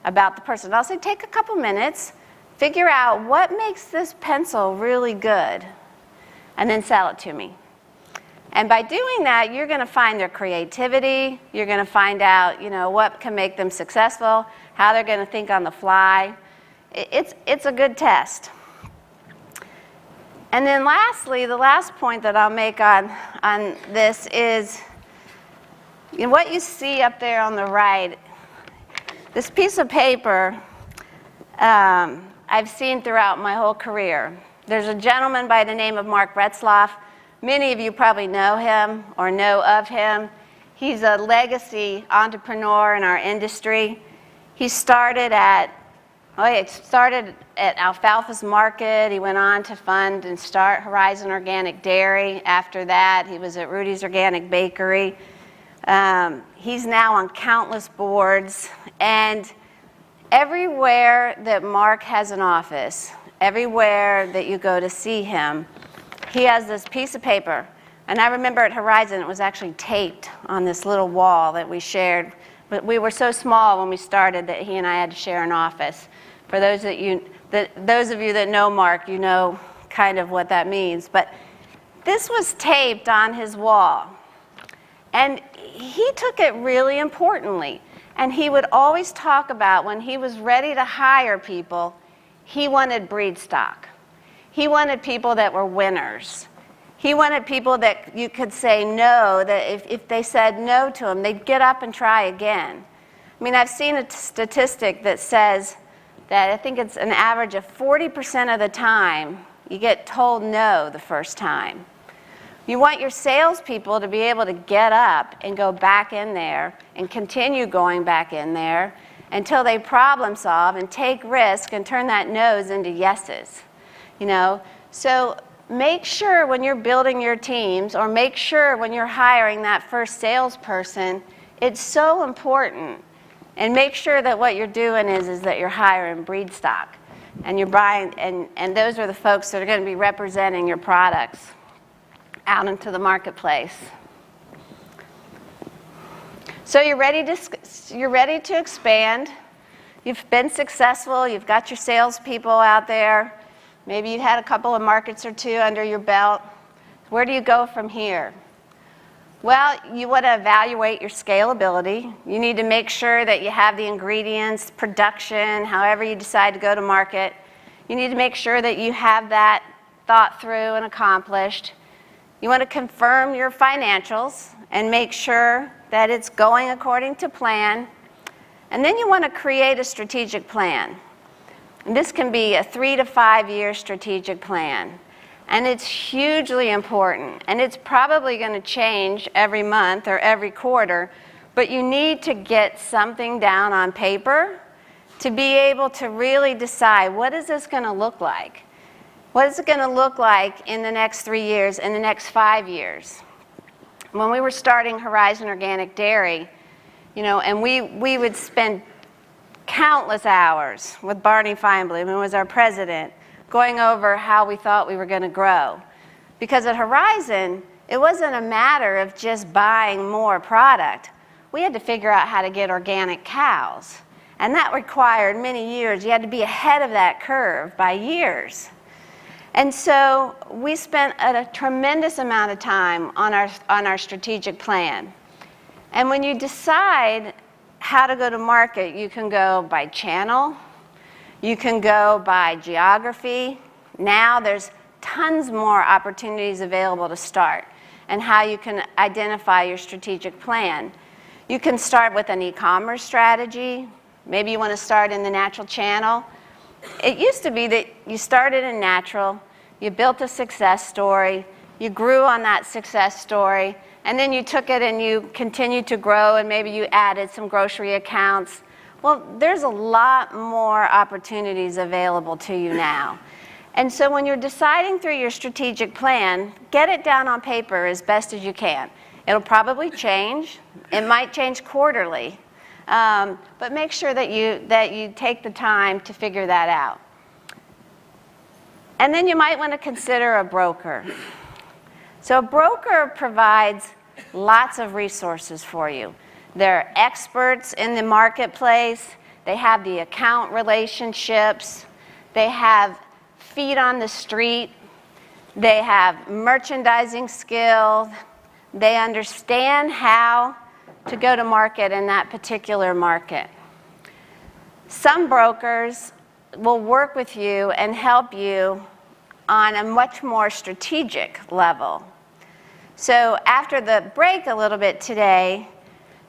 about the person. I'll say, take a couple minutes, figure out what makes this pencil really good, and then sell it to me. And by doing that, you're going to find their creativity. You're going to find out, you know, what can make them successful, how they're going to think on the fly. It's a good test. And then lastly, the last point that I'll make on this is, you know, what you see up there on the right, this piece of paper I've seen throughout my whole career. There's a gentleman by the name of Mark Retzlaff. Many of you probably know him or know of him. He's a legacy entrepreneur in our industry. He started at Alfalfa's Market. He went on to fund and start Horizon Organic Dairy. After that, he was at Rudy's Organic Bakery. He's now on countless boards. And everywhere that Mark has an office, everywhere that you go to see him, he has this piece of paper. And I remember at Horizon, it was actually taped on this little wall that we shared. But we were so small when we started that he and I had to share an office. For those of you that know Mark, you know kind of what that means. But this was taped on his wall. And he took it really importantly. And he would always talk about when he was ready to hire people, he wanted breed stock. He wanted people that were winners. He wanted people that you could say no, that if they said no to him, they'd get up and try again. I mean, I've seen a statistic that says that I think it's an average of 40% of the time you get told no the first time. You want your salespeople to be able to get up and go back in there and continue going back in there until they problem solve and take risk and turn that no's into yeses. You know, so make sure when you're building your teams, or make sure when you're hiring that first salesperson, it's so important. And make sure that what you're doing is that you're hiring breed stock, and you're buying, and those are the folks that are going to be representing your products out into the marketplace. So you're ready to expand. You've been successful. You've got your salespeople out there. Maybe you've had a couple of markets or two under your belt. Where do you go from here? Well, you want to evaluate your scalability. You need to make sure that you have the ingredients, production, however you decide to go to market. You need to make sure that you have that thought through and accomplished. You want to confirm your financials and make sure that it's going according to plan. And then you want to create a strategic plan. And this can be a 3 to 5 year strategic plan. And it's hugely important. And it's probably going to change every month or every quarter. But you need to get something down on paper to be able to really decide, what is this going to look like? What is it going to look like in the next 3 years, in the next 5 years? When we were starting Horizon Organic Dairy, and we would spend countless hours with Barney Feinblum, who was our president, going over how we thought we were going to grow. Because at Horizon, it wasn't a matter of just buying more product. We had to figure out how to get organic cows. And that required many years. You had to be ahead of that curve by years. And so we spent a tremendous amount of time on our strategic plan. And when you decide how to go to market, you can go by channel, you can go by geography. Now there's tons more opportunities available to start, and how you can identify your strategic plan. You can start with an e-commerce strategy. Maybe you want to start in the natural channel. It used to be that you started in natural, you built a success story, you grew on that success story, and then you took it and you continued to grow, and maybe you added some grocery accounts. Well, there's a lot more opportunities available to you now. And so when you're deciding through your strategic plan, get it down on paper as best as you can. It'll probably change. It might change quarterly. But make sure that you take the time to figure that out. And then you might want to consider a broker. So a broker provides lots of resources for you. They're experts in the marketplace. They have the account relationships. They have feet on the street. They have merchandising skill. They understand how to go to market in that particular market. Some brokers will work with you and help you on a much more strategic level. So after the break a little bit today,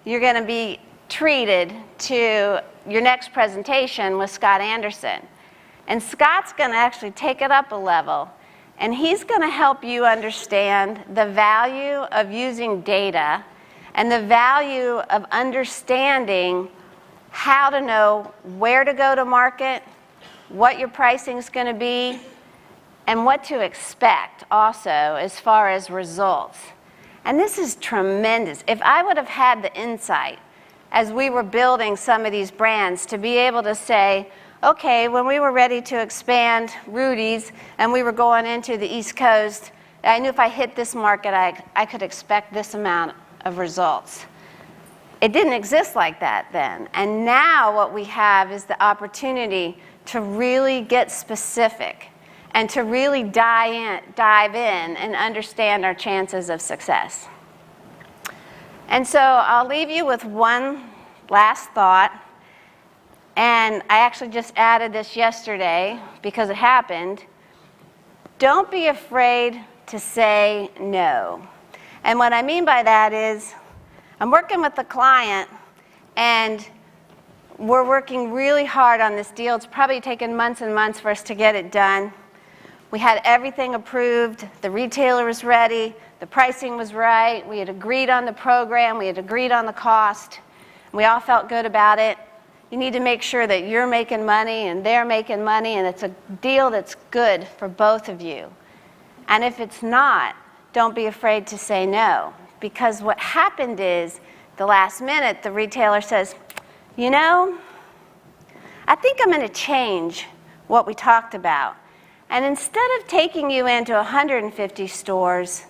you're going to be treated to your next presentation with Scott Anderson. And Scott's going to actually take it up a level, and he's going to help you understand the value of using data and the value of understanding how to know where to go to market, what your pricing is going to be, and what to expect also as far as results. And this is tremendous. If I would have had the insight as we were building some of these brands to be able to say, okay, when we were ready to expand Rudy's and we were going into the East Coast, I knew if I hit this market, I could expect this amount of results. It didn't exist like that then. And now what we have is the opportunity to really get specific and to really dive in and understand our chances of success. And so I'll leave you with one last thought. And I actually just added this yesterday because it happened. Don't be afraid to say no. And what I mean by that is, I'm working with the client, and we're working really hard on this deal. It's probably taken months and months for us to get it done. We had everything approved. The retailer was ready. The pricing was right. We had agreed on the program. We had agreed on the cost. We all felt good about it. You need to make sure that you're making money and they're making money, and it's a deal that's good for both of you. And if it's not, don't be afraid to say no. Because what happened is, the last minute, the retailer says, you know, I think I'm going to change what we talked about. And instead of taking you into 150 stores,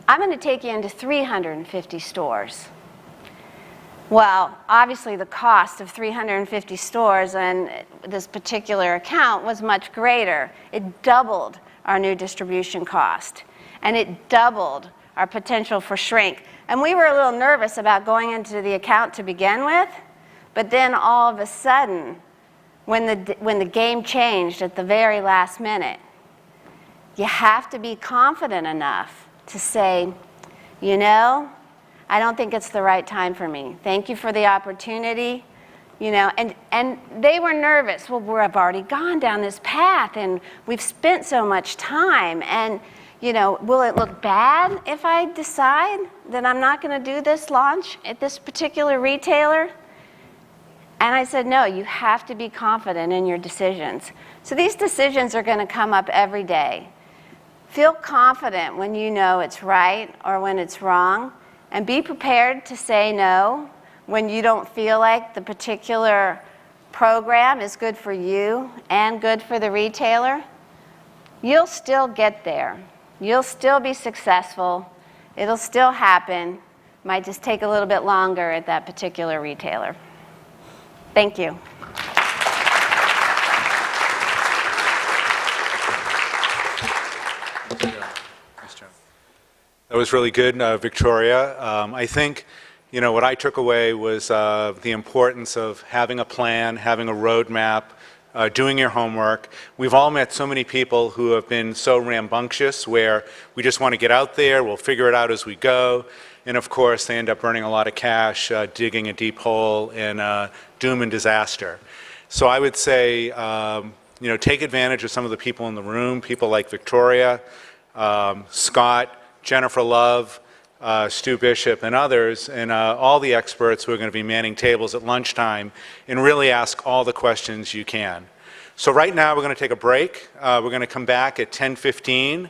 I'm going to take you into 350 stores. Well, obviously the cost of 350 stores and this particular account was much greater. It doubled our new distribution cost, and it doubled our potential for shrink. And we were a little nervous about going into the account to begin with, but then all of a sudden, when the game changed at the very last minute, you have to be confident enough to say, you know, I don't think it's the right time for me. Thank you for the opportunity. You know, and they were nervous. Well, we've already gone down this path and we've spent so much time, and you know, will it look bad if I decide that I'm not going to do this launch at this particular retailer? And I said, no, you have to be confident in your decisions. So these decisions are going to come up every day. Feel confident when you know it's right or when it's wrong, and be prepared to say no when you don't feel like the particular program is good for you and good for the retailer. You'll still get there. You'll still be successful. It'll still happen. Might just take a little bit longer at that particular retailer. Thank you. That was really good, Victoria. I think, you know, what I took away was the importance of having a plan, having a roadmap, doing your homework. We've all met so many people who have been so rambunctious where we just want to get out there, we'll figure it out as we go, and of course they end up burning a lot of cash, digging a deep hole, and doom and disaster. So I would say, you know, take advantage of some of the people in the room, people like Victoria, Scott, Jennifer Love, Stu Bishop, and others, and all the experts who are going to be manning tables at lunchtime, and really ask all the questions you can. So right now we're going to take a break. We're going to come back at 10:15.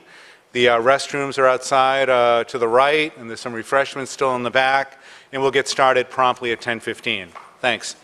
The restrooms are outside to the right, and there's some refreshments still in the back, and we'll get started promptly at 10:15. Thanks.